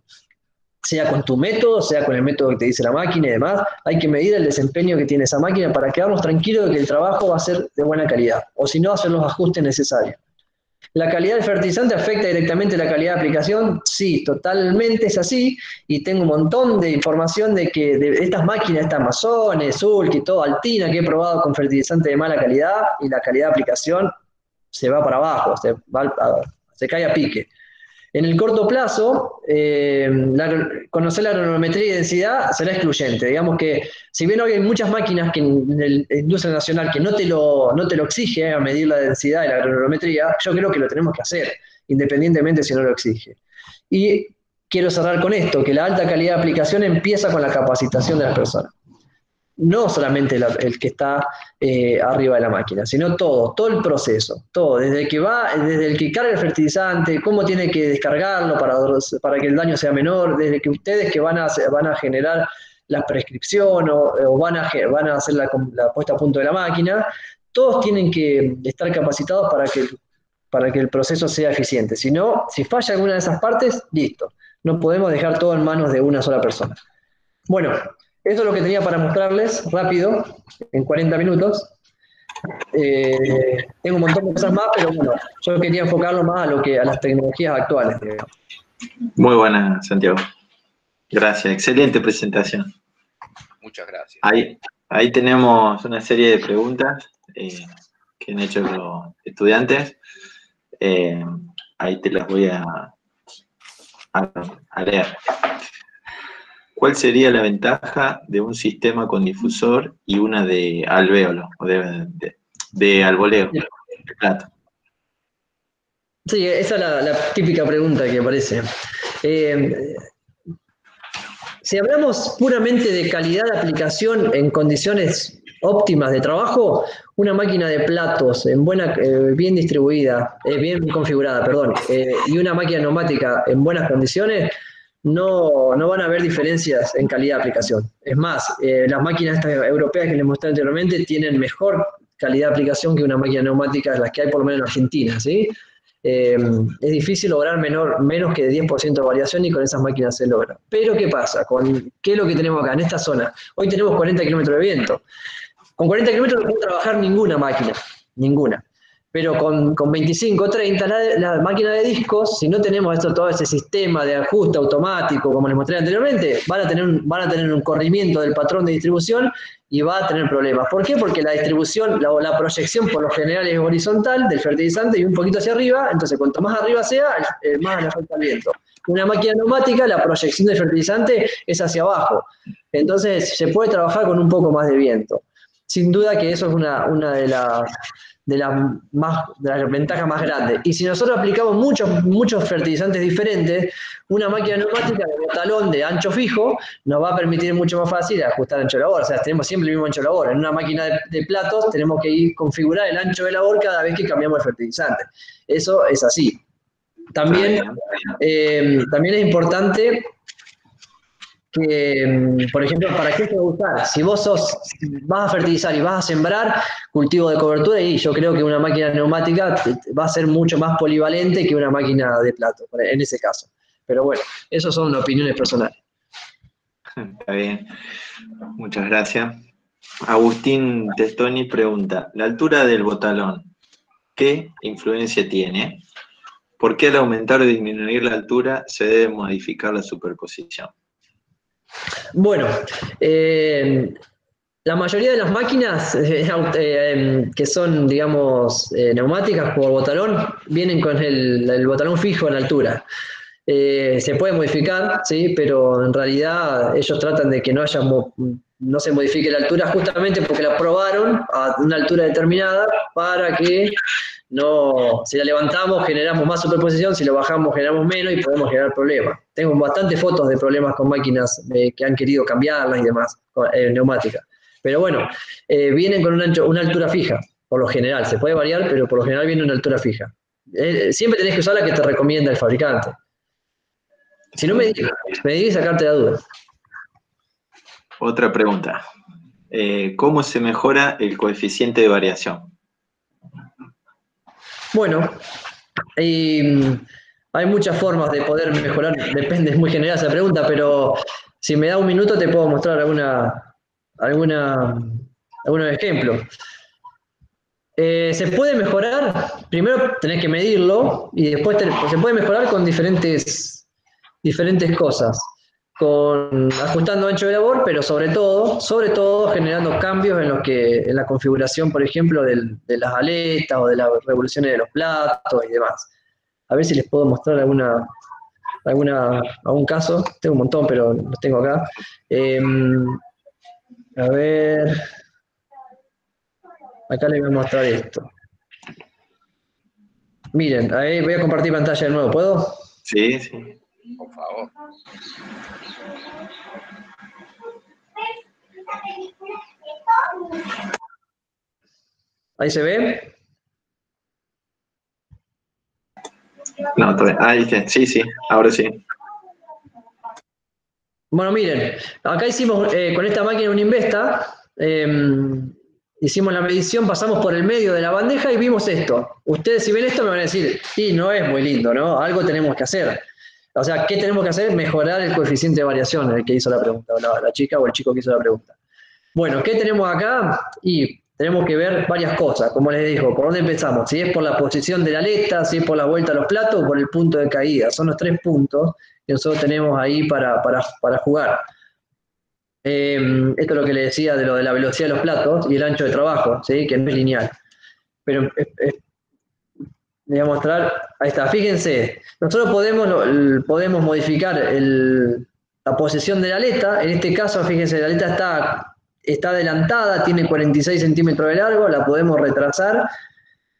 Sea con tu método, sea con el método que te dice la máquina y demás, hay que medir el desempeño que tiene esa máquina para quedarnos tranquilos de que el trabajo va a ser de buena calidad, o si no, hacer los ajustes necesarios. ¿La calidad del fertilizante afecta directamente la calidad de aplicación? Sí, totalmente es así, y tengo un montón de información de que de estas máquinas, estas Amazon, Sulky, todo Altina, que he probado con fertilizante de mala calidad, y la calidad de aplicación se va para abajo, se cae a pique. En el corto plazo, conocer la granulometría y densidad será excluyente. Digamos que, si bien hoy hay muchas máquinas que en la industria nacional que no te lo exige a medir la densidad y la granulometría, yo creo que lo tenemos que hacer, independientemente si no lo exige. Y quiero cerrar con esto, que la alta calidad de aplicación empieza con la capacitación de las personas. No solamente el que está arriba de la máquina, sino todo el proceso, todo, desde el que carga el fertilizante, cómo tiene que descargarlo para que el daño sea menor, desde que ustedes que van a generar la prescripción o van a hacer la puesta a punto de la máquina, todos tienen que estar capacitados para que el proceso sea eficiente. Si no, si falla alguna de esas partes, listo. No podemos dejar todo en manos de una sola persona. Bueno, eso es lo que tenía para mostrarles rápido, en 40 minutos. Tengo un montón de cosas más, pero bueno, yo quería enfocarlo más a las tecnologías actuales. Muy buena, Santiago. Gracias, excelente presentación. Muchas gracias. Ahí tenemos una serie de preguntas que han hecho los estudiantes. Ahí te las voy a leer. ¿Cuál sería la ventaja de un sistema con difusor y una de alvéolo, o de alboleo, de plato? Sí, esa es la típica pregunta que aparece. Si hablamos puramente de calidad de aplicación en condiciones óptimas de trabajo, una máquina de platos bien distribuida, bien configurada, y una máquina neumática en buenas condiciones, no van a haber diferencias en calidad de aplicación. Es más, las máquinas estas europeas que les mostré anteriormente tienen mejor calidad de aplicación que una máquina neumática de las que hay por lo menos en Argentina, ¿sí? Es difícil lograr menos que 10% de variación y con esas máquinas se logra. Pero ¿qué pasa? ¿Qué es lo que tenemos acá en esta zona? Hoy tenemos 40 kilómetros de viento. Con 40 kilómetros no puede trabajar ninguna máquina, ninguna. Pero con 25, 30, la máquina de discos, si no tenemos todo ese sistema de ajuste automático, como les mostré anteriormente, van a tener un corrimiento del patrón de distribución y va a tener problemas. ¿Por qué? Porque la distribución, la proyección por lo general es horizontal del fertilizante y un poquito hacia arriba, entonces cuanto más arriba sea, más le afecta el viento. Una máquina neumática, la proyección del fertilizante es hacia abajo, entonces se puede trabajar con un poco más de viento. Sin duda que eso es una de las ventajas más grandes. Y si nosotros aplicamos muchos fertilizantes diferentes, una máquina neumática de botalón de ancho fijo nos va a permitir mucho más fácil ajustar el ancho de labor. O sea, tenemos siempre el mismo ancho de labor. En una máquina de platos tenemos que configurar el ancho de labor cada vez que cambiamos el fertilizante. Eso es así. También es importante que, por ejemplo, ¿para qué se va a usar? Si vos vas a fertilizar y vas a sembrar cultivo de cobertura, y yo creo que una máquina neumática va a ser mucho más polivalente que una máquina de plato, en ese caso. Pero bueno, esas son opiniones personales. Está bien, muchas gracias. Agustín Testoni pregunta, ¿la altura del botalón qué influencia tiene? ¿Por qué al aumentar o disminuir la altura se debe modificar la superposición? Bueno, la mayoría de las máquinas que son, digamos, neumáticas por botalón, vienen con el botalón fijo en altura. Se puede modificar, ¿sí? Pero en realidad ellos tratan de que no se modifique la altura justamente porque la probaron a una altura determinada para que si la levantamos generamos más superposición, si lo bajamos generamos menos y podemos generar problemas. Tengo bastantes fotos de problemas con máquinas que han querido cambiarlas y demás, neumáticas. Pero bueno, vienen con una altura fija, por lo general. Se puede variar, pero por lo general viene una altura fija. Siempre tenés que usar la que te recomienda el fabricante. Si no, me digas sacarte la duda. Otra pregunta. ¿Cómo se mejora el coeficiente de variación? Bueno, hay muchas formas de poder mejorar, depende, es muy general esa pregunta, pero si me da un minuto te puedo mostrar algunos ejemplos. Se puede mejorar, primero tenés que medirlo, y después se puede mejorar con diferentes cosas, ajustando ancho de labor, pero sobre todo generando cambios en la configuración, por ejemplo, de las aletas o de las revoluciones de los platos y demás. A ver si les puedo mostrar algún caso. Tengo un montón, pero los tengo acá. A ver, acá les voy a mostrar esto. Miren, ahí voy a compartir pantalla de nuevo, ¿puedo? Sí, sí. Por favor. ¿Ahí se ve? No, todavía. Ahí está. Sí, sí, ahora sí. Bueno, miren, acá hicimos con esta máquina un Investa, hicimos la medición, pasamos por el medio de la bandeja y vimos esto. Ustedes si ven esto me van a decir, sí, no es muy lindo, ¿no? Algo tenemos que hacer. O sea, ¿qué tenemos que hacer? Mejorar el coeficiente de variación, el que hizo la pregunta, o la chica o el chico que hizo la pregunta. Bueno, ¿qué tenemos acá? Y tenemos que ver varias cosas, como les digo, ¿por dónde empezamos? Si es por la posición de la aleta, si es por la vuelta a los platos o por el punto de caída. Son los 3 puntos que nosotros tenemos ahí para jugar. Esto es lo que le decía de lo de la velocidad de los platos y el ancho de trabajo, ¿sí? Que no es lineal. Pero voy a mostrar, ahí está, fíjense, nosotros podemos modificar la posición de la aleta, en este caso, fíjense, la aleta está adelantada, tiene 46 centímetros de largo, la podemos retrasar,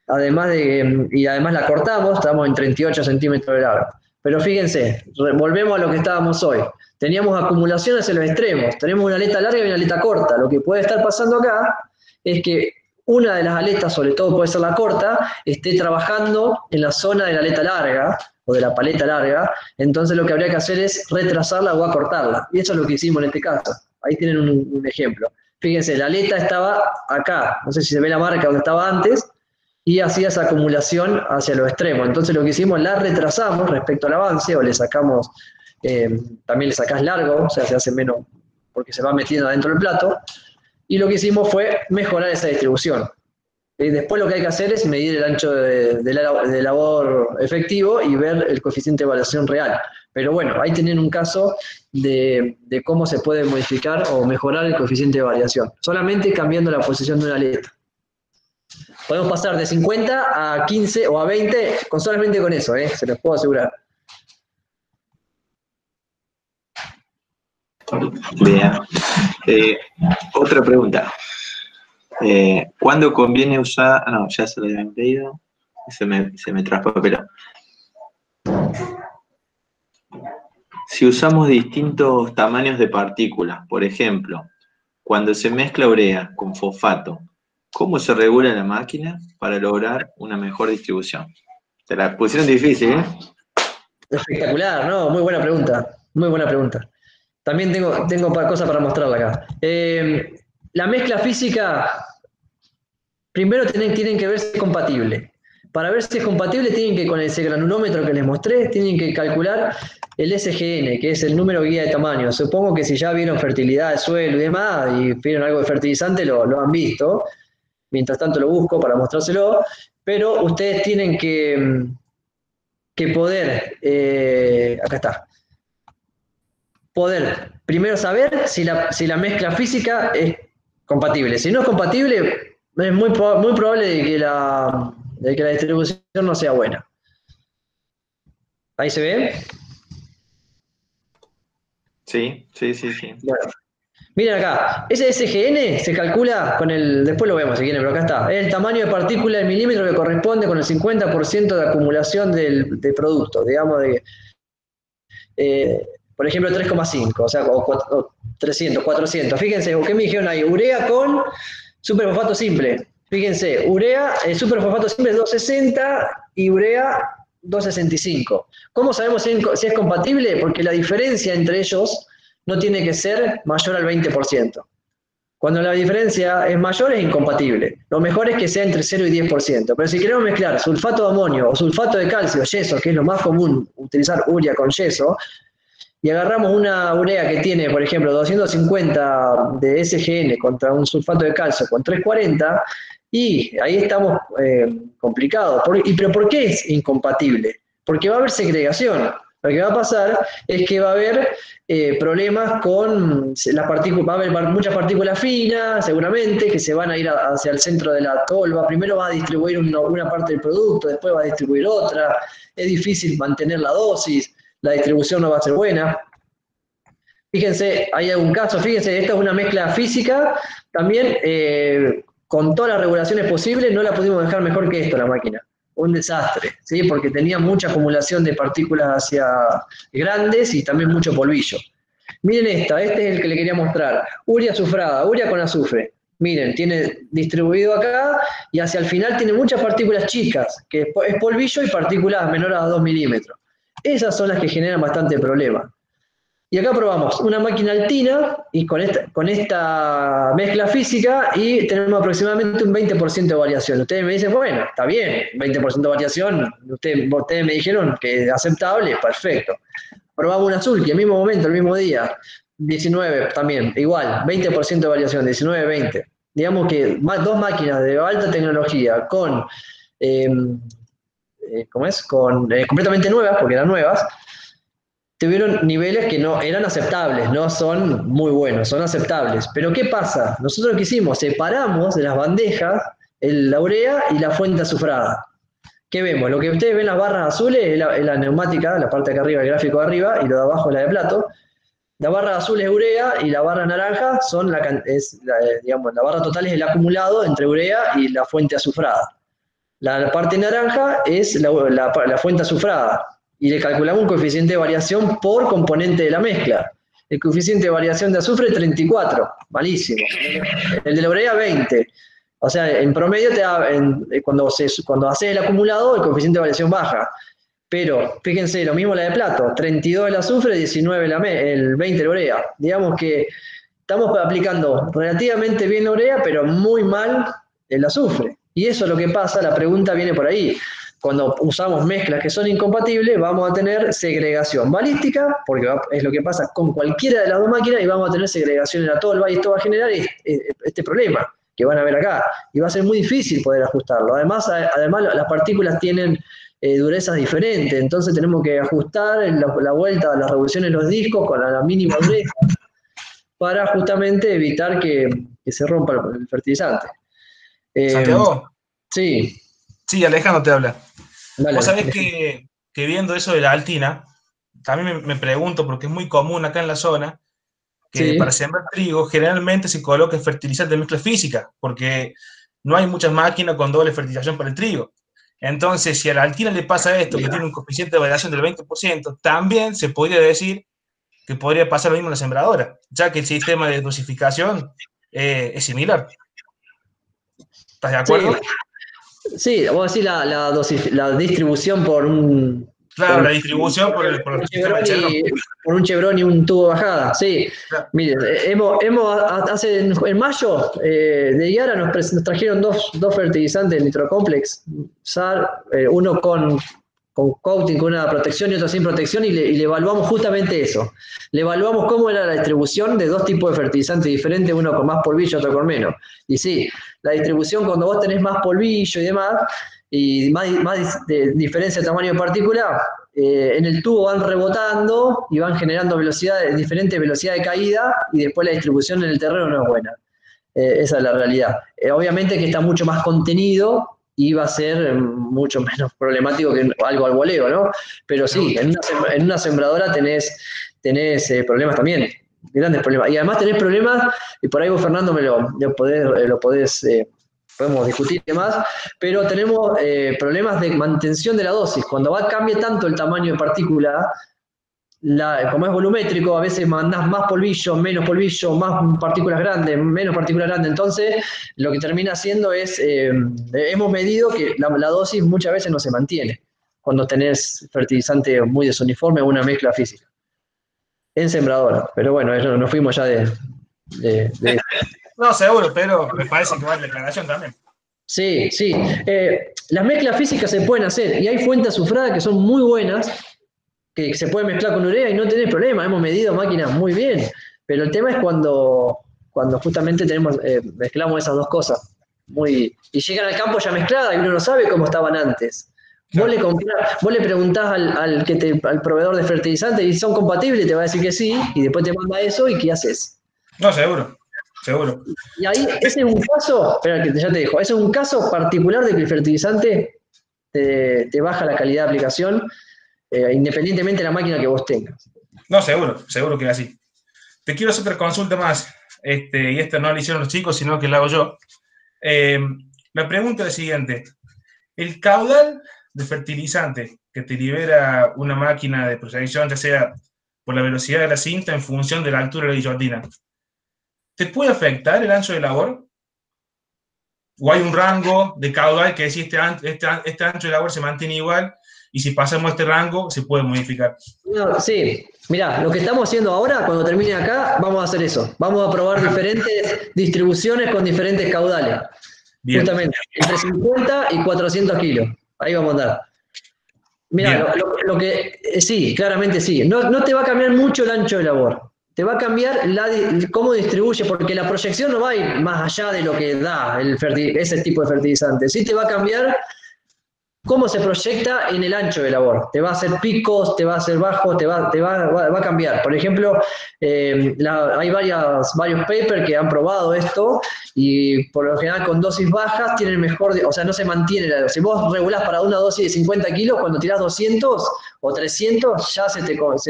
y además la cortamos, estamos en 38 centímetros de largo. Pero fíjense, volvemos a lo que estábamos hoy. Teníamos acumulación hacia los extremos, tenemos una aleta larga y una aleta corta. Lo que puede estar pasando acá es que una de las aletas, sobre todo puede ser la corta, esté trabajando en la zona de la aleta larga, o de la paleta larga, entonces lo que habría que hacer es retrasarla o acortarla. Y eso es lo que hicimos en este caso. Ahí tienen un ejemplo. Fíjense, la aleta estaba acá, no sé si se ve la marca donde estaba antes, y hacía esa acumulación hacia los extremos. Entonces lo que hicimos, la retrasamos respecto al avance, o le sacamos, también le sacás largo, o sea, se hace menos, porque se va metiendo adentro del plato, y lo que hicimos fue mejorar esa distribución. Y después lo que hay que hacer es medir el ancho de labor efectivo y ver el coeficiente de variación real. Pero bueno, ahí tienen un caso de cómo se puede modificar o mejorar el coeficiente de variación, solamente cambiando la posición de una aleta. Podemos pasar de 50 a 15 o a 20 solamente con eso, se los puedo asegurar. Bien. Otra pregunta. ¿Cuándo conviene usar...? No, ya se lo habían leído. Se me traspapeló. Si usamos distintos tamaños de partículas, por ejemplo, cuando se mezcla urea con fosfato, ¿cómo se regula la máquina para lograr una mejor distribución? Te la pusieron difícil, ¿eh? Espectacular, ¿no? Muy buena pregunta. Muy buena pregunta. También tengo cosas para mostrarla acá. La mezcla física, primero tienen que ver si es compatible. Para ver si es compatible, tienen que, con ese granulómetro que les mostré, tienen que calcular el SGN, que es el número guía de tamaño. Supongo que si ya vieron fertilidad de suelo y demás, y vieron algo de fertilizante, lo han visto. Mientras tanto lo busco para mostrárselo. Pero ustedes tienen que poder, acá está, poder primero saber si la mezcla física es compatible. Si no es compatible, es muy probable de que la distribución no sea buena. ¿Ahí se ve? Sí. Bueno. Miren acá, ese SGN se calcula con después lo vemos si quieren, pero acá está. Es el tamaño de partícula en milímetro que corresponde con el 50% de acumulación del producto, digamos por ejemplo 3,5, o sea, o 300, 400. Fíjense, ¿qué me dijeron ahí? Urea con superfosfato simple. Fíjense, superfosfato simple es 260 y urea 265. ¿Cómo sabemos si es compatible? Porque la diferencia entre ellos no tiene que ser mayor al 20%. Cuando la diferencia es mayor es incompatible. Lo mejor es que sea entre 0 y 10%. Pero si queremos mezclar sulfato de amonio o sulfato de calcio, yeso, que es lo más común, utilizar urea con yeso, y agarramos una urea que tiene, por ejemplo, 250 de SGN contra un sulfato de calcio con 340, y ahí estamos complicados. ¿Pero por qué es incompatible? Porque va a haber segregación. Lo que va a pasar es que va a haber problemas con las partículas, va a haber muchas partículas finas, seguramente, que se van a ir hacia el centro de la tolva. Primero va a distribuir una parte del producto, después va a distribuir otra. Es difícil mantener la dosis. la distribución no va a ser buena. Fíjense, hay algún caso, fíjense, esta es una mezcla física, también con todas las regulaciones posibles no la pudimos dejar mejor que esto la máquina. Un desastre, ¿sí? Porque tenía mucha acumulación de partículas hacia grandes y también mucho polvillo. Miren este es el que le quería mostrar. Urea azufrada, urea con azufre. Miren, tiene distribuido acá y hacia el final tiene muchas partículas chicas, que es polvillo y partículas menores a 2 milímetros. Esas son las que generan bastante problema. Y acá probamos una máquina altina y con esta mezcla física y tenemos aproximadamente un 20% de variación. Ustedes me dicen, bueno, está bien, 20% de variación, ustedes me dijeron que es aceptable, perfecto. Probamos un azul, que al mismo momento, el mismo día, 19 también, igual, 20% de variación, 19, 20. Digamos que dos máquinas de alta tecnología con, completamente nuevas, porque eran nuevas, tuvieron niveles que no eran aceptables, no son muy buenos, son aceptables. Pero ¿qué pasa? Nosotros lo que hicimos, separamos de las bandejas la urea y la fuente azufrada. ¿Qué vemos? Lo que ustedes ven las barras azules es la neumática, la parte de acá arriba, el gráfico de arriba, y lo de abajo es la de plato. La barra azul es urea y la barra naranja la barra total es el acumulado entre urea y la fuente azufrada. La parte naranja es la fuente azufrada y le calculamos un coeficiente de variación por componente de la mezcla. El coeficiente de variación de azufre es 34, malísimo. El de la urea 20. O sea, en promedio cuando haces el acumulado, el coeficiente de variación baja. Pero, fíjense, lo mismo la de plato, 32 el azufre, 19 el 20 la urea. Digamos que estamos aplicando relativamente bien la urea, pero muy mal el azufre. Y eso es lo que pasa, la pregunta viene por ahí. Cuando usamos mezclas que son incompatibles, vamos a tener segregación balística, porque es lo que pasa con cualquiera de las dos máquinas, y vamos a tener segregación en todo el valle, y esto va a generar este problema que van a ver acá, y va a ser muy difícil poder ajustarlo. Además las partículas tienen durezas diferentes, entonces tenemos que ajustar la vuelta, las revoluciones de los discos con la mínima dureza, para justamente evitar que se rompa el fertilizante. Santiago. Sí. Sí, Alejandro te habla. Dale, vos sabés que viendo eso de la altina, también me pregunto, porque es muy común acá en la zona, que sí, para sembrar trigo generalmente se coloca fertilizante de mezcla física, porque no hay muchas máquinas con doble fertilización para el trigo. Entonces, si a la altina le pasa esto, que tiene un coeficiente de variación del 20%, también se podría decir que podría pasar lo mismo en la sembradora, ya que el sistema de dosificación es similar. ¿Estás de acuerdo? Sí, vos decís la distribución por un... Claro, la distribución por el sistema de Chevron. Por un Chevron y un tubo de bajada, sí. Claro. Mire, en mayo de Yara nos trajeron dos fertilizantes del Nitrocomplex, uno con coating, con una protección y otro sin protección, y le evaluamos justamente eso. Le evaluamos cómo era la distribución de dos tipos de fertilizantes diferentes, uno con más polvillo, otro con menos. Y sí, la distribución cuando vos tenés más polvillo y demás, y más diferencia de tamaño de partícula, en el tubo van rebotando y van generando diferentes velocidades de caída, y después la distribución en el terreno no es buena. Esa es la realidad. Obviamente que está mucho más contenido y va a ser mucho menos problemático que algo al voleo, ¿no? Pero sí, en una sembradora tenés problemas también, grandes problemas. Y además tenés problemas, y por ahí vos, Fernando, podemos discutir y demás, pero tenemos problemas de mantención de la dosis. Cuando cambia tanto el tamaño de partícula, como es volumétrico, a veces mandás más polvillo, más partículas grandes, menos partículas grandes. Entonces, lo que termina haciendo es, hemos medido que la dosis muchas veces no se mantiene cuando tenés fertilizante muy desuniforme o una mezcla física. En sembradora, pero bueno, nos fuimos ya de No, seguro, pero me parece que va en declaración también. Sí, sí. Las mezclas físicas se pueden hacer y hay fuentes azufradas que son muy buenas, que se pueden mezclar con urea y no tenés problema. Hemos medido máquinas muy bien, pero el tema es cuando justamente mezclamos esas dos cosas. Y llegan al campo ya mezcladas y uno no sabe cómo estaban antes. Claro. Vos le preguntás al proveedor de fertilizantes y son compatibles, te va a decir que sí, y después te manda eso y ¿qué haces? No, seguro. Y ahí, ese es un caso, espera que ya te dejo, ese es un caso particular de que el fertilizante te baja la calidad de aplicación. independientemente de la máquina que vos tengas. No, seguro que es así. Te quiero hacer otra consulta más, y esta no la hicieron los chicos, sino que la hago yo. La pregunta es la siguiente. El caudal de fertilizante que te libera una máquina de proyección, ya sea por la velocidad de la cinta en función de la altura de la guillotina, ¿te puede afectar el ancho de labor? ¿O hay un rango de caudal que si este ancho de labor se mantiene igual y si pasamos este rango se puede modificar? No, sí, mirá, lo que estamos haciendo ahora, cuando termine acá, vamos a hacer eso. Vamos a probar diferentes distribuciones con diferentes caudales. Bien. Justamente, entre 50 y 400 kilos. Ahí vamos a andar. Mirá, lo que sí, claramente sí. No te va a cambiar mucho el ancho de labor. Te va a cambiar cómo distribuye, porque la proyección no va a ir más allá de lo que da ese tipo de fertilizante. Sí te va a cambiar cómo se proyecta en el ancho de labor. Te va a hacer picos, te va a hacer bajos, va a cambiar. Por ejemplo, hay varios papers que han probado esto y por lo general con dosis bajas tienen mejor, o sea, no se mantiene. Si vos regulás para una dosis de 50 kilos, cuando tirás 200 o 300, ya se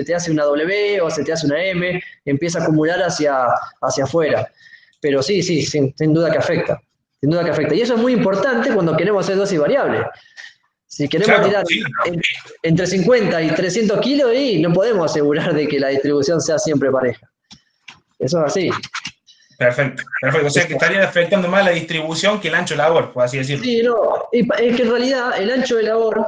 te hace una W o se te hace una M, empieza a acumular hacia afuera. Pero sí, sin duda que afecta. Sin duda que afecta. Y eso es muy importante cuando queremos hacer dosis variable. Si queremos tirar entre 50 y 300 kilos, y no podemos asegurar de que la distribución sea siempre pareja. Eso es así. Perfecto. O sea que estaría afectando más la distribución que el ancho de labor, por así decirlo. Sí, no. Es que en realidad el ancho de labor,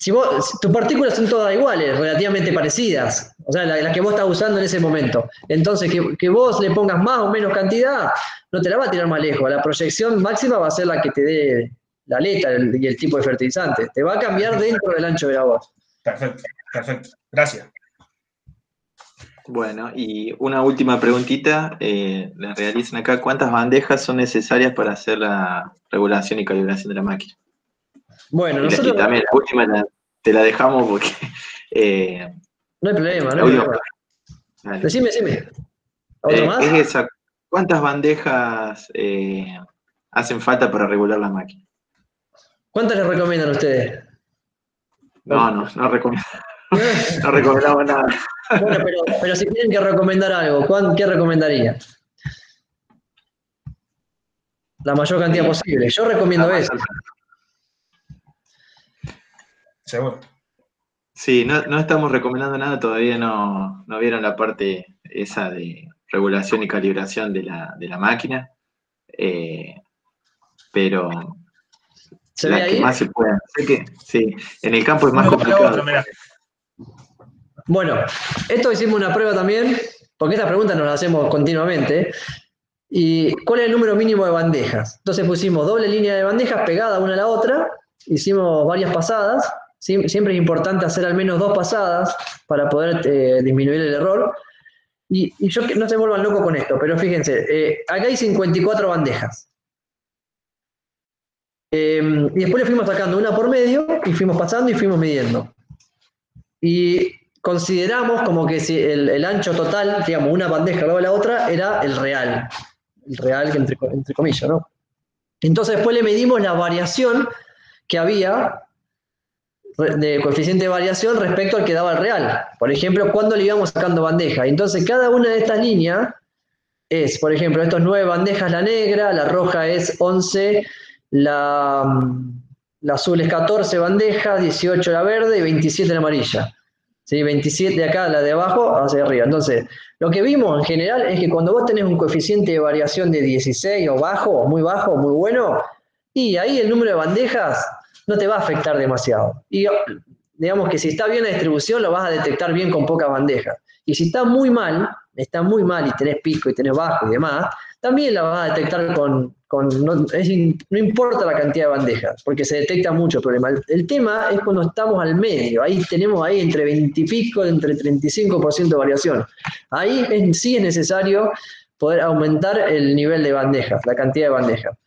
tus partículas son todas iguales, relativamente parecidas. O sea, las que vos estás usando en ese momento. Entonces, que vos le pongas más o menos cantidad, no te la va a tirar más lejos. La proyección máxima va a ser la que te dé la aleta y el tipo de fertilizante. Te va a cambiar dentro del ancho de labor. Perfecto. Gracias. Bueno, y una última preguntita, la realizan acá. ¿Cuántas bandejas son necesarias para hacer la regulación y calibración de la máquina? Bueno, nosotros... Y también la última te la dejamos porque... no hay problema, Decime. ¿Otro más? Es esa. ¿Cuántas bandejas hacen falta para regular la máquina? ¿Cuántas les recomiendan ustedes? No recomiendo. No recomendamos nada. Bueno, pero si tienen que recomendar algo, ¿qué recomendaría? La mayor cantidad posible. Yo recomiendo eso. Seguro. Sí, no estamos recomendando nada, todavía no vieron la parte esa de regulación y calibración de la máquina, pero ¿Se ve ahí? Que más se pueda. Sé que sí, en el campo es más complicado. Bueno, esto hicimos una prueba también, porque estas preguntas nos las hacemos continuamente. ¿Y cuál es el número mínimo de bandejas? Entonces pusimos doble línea de bandejas pegadas una a la otra, hicimos varias pasadas. Siempre es importante hacer al menos 2 pasadas para poder disminuir el error. Y yo no se vuelvan locos con esto, pero fíjense, acá hay 54 bandejas. Y después le fuimos sacando una por medio y fuimos pasando y fuimos midiendo. Y consideramos como que si el ancho total, digamos, una bandeja luego de la otra, era el real. El real, entre comillas, ¿no? Entonces después le medimos la variación que había de coeficiente de variación respecto al que daba el real. Por ejemplo, cuando le íbamos sacando bandeja. Entonces, cada una de estas líneas es, por ejemplo, estos 9 bandejas la negra, la roja es 11, la azul es 14 bandejas, 18 la verde y 27 la amarilla. ¿Sí? 27 de acá, la de abajo, hacia arriba. Entonces, lo que vimos en general es que cuando vos tenés un coeficiente de variación de 16 o bajo, muy bueno, y ahí el número de bandejas no te va a afectar demasiado. Y digamos que si está bien la distribución, lo vas a detectar bien con pocas bandejas. Y si está muy mal y tenés pico y tenés bajo y demás, también la vas a detectar no importa la cantidad de bandejas, porque se detecta mucho el problema. El tema es cuando estamos al medio, ahí tenemos entre 20 y pico, entre 35% de variación. Ahí sí es necesario poder aumentar el nivel de bandejas, la cantidad de bandejas.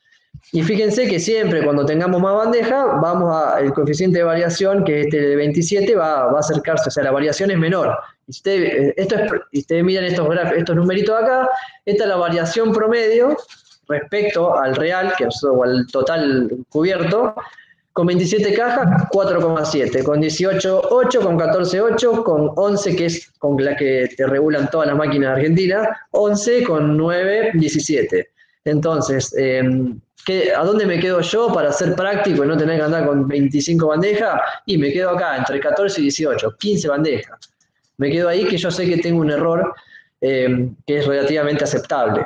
Y fíjense que siempre cuando tengamos más bandejas, el coeficiente de variación, que es este de 27, va a acercarse, o sea, la variación es menor. Y ustedes miran estos numeritos acá, esta es la variación promedio respecto al real, o al total cubierto, Con 27 cajas, 4,7. Con 18, 8. Con 14, 8. Con 11, que es con la que te regulan todas las máquinas argentinas, 11. Con 9, 17. Entonces, ¿a dónde me quedo yo para ser práctico y no tener que andar con 25 bandejas? Y me quedo acá, entre 14 y 18, 15 bandejas. Me quedo ahí, que yo sé que tengo un error que es relativamente aceptable.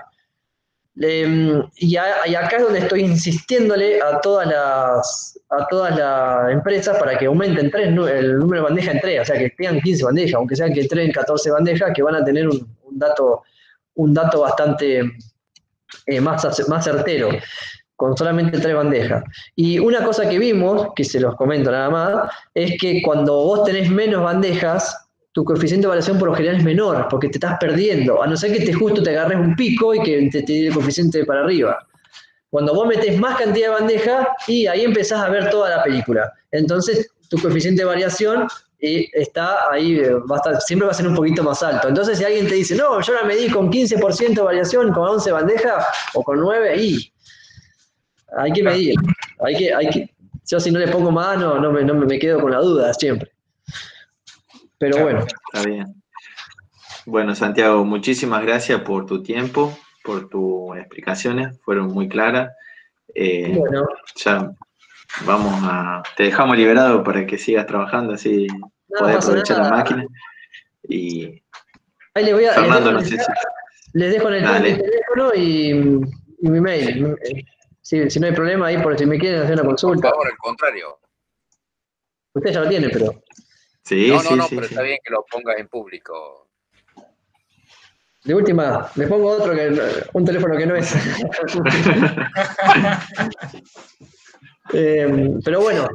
Y acá es donde estoy insistiéndole a todas las empresas para que aumenten el número de bandejas en 3, o sea, que tengan 15 bandejas, aunque sean que entreguen 14 bandejas, que van a tener un dato bastante más certero, con solamente 3 bandejas. Y una cosa que vimos, que se los comento nada más, es que cuando vos tenés menos bandejas, tu coeficiente de variación por lo general es menor, porque te estás perdiendo, a no ser que justo te agarres un pico y que te dé el coeficiente para arriba. Cuando vos metés más cantidad de bandejas, y ahí empezás a ver toda la película. Entonces, tu coeficiente de variación está ahí, siempre va a ser un poquito más alto. Entonces, si alguien te dice, no, yo la medí con 15% de variación, con 11 bandejas, o con 9, y hay que medir. Yo si no le pongo más, no me quedo con la duda siempre. Pero bueno. Está bien. Bueno, Santiago, muchísimas gracias por tu tiempo, por tus explicaciones, fueron muy claras. Bueno. Ya te dejamos liberado para que sigas trabajando, así podés aprovechar la máquina. Y ahí Fernando, les dejo en el chat mi teléfono y mi mail. Si no hay problema, ahí por si me quieren hacer una consulta. Por favor, al contrario. Usted ya lo tiene, pero... No, pero está bien que lo pongas en público. De última, le pongo otro, un teléfono que no es. Pero bueno.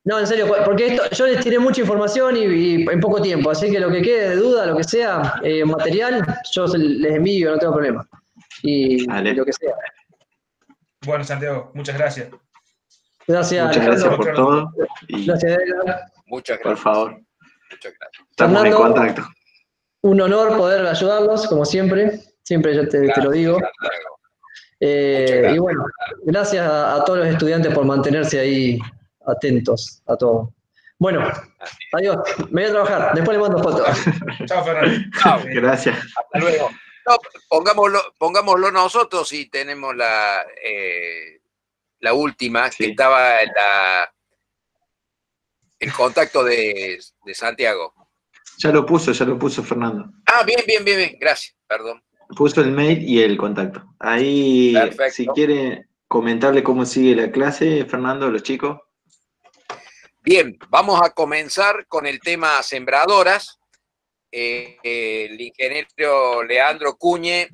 No, en serio, porque yo les tiré mucha información y en poco tiempo, así que lo que quede de duda, lo que sea, material, yo les envío, no tengo problema. Y lo que sea. Bueno, Santiago, muchas gracias. Gracias, muchas Alejandro. gracias por todo. Gracias, Edgar. Muchas gracias. Por favor. Muchas gracias. Estamos en contacto. Un honor poder ayudarlos, como siempre. Siempre yo te lo digo. Y bueno, gracias a todos los estudiantes por mantenerse ahí atentos a todo. Bueno, adiós. Me voy a trabajar. Después le mando fotos. Chao, Fernando. Chao. Gracias. Hasta luego. No, pongámoslo nosotros y tenemos la última, que estaba en el contacto de Santiago. Ya lo puso Fernando. Ah, bien. Gracias, perdón. Puso el mail y el contacto. Ahí, perfecto. Si quiere comentarle cómo sigue la clase, Fernando, los chicos. Bien, vamos a comenzar con el tema sembradoras. El ingeniero Leandro Cuñe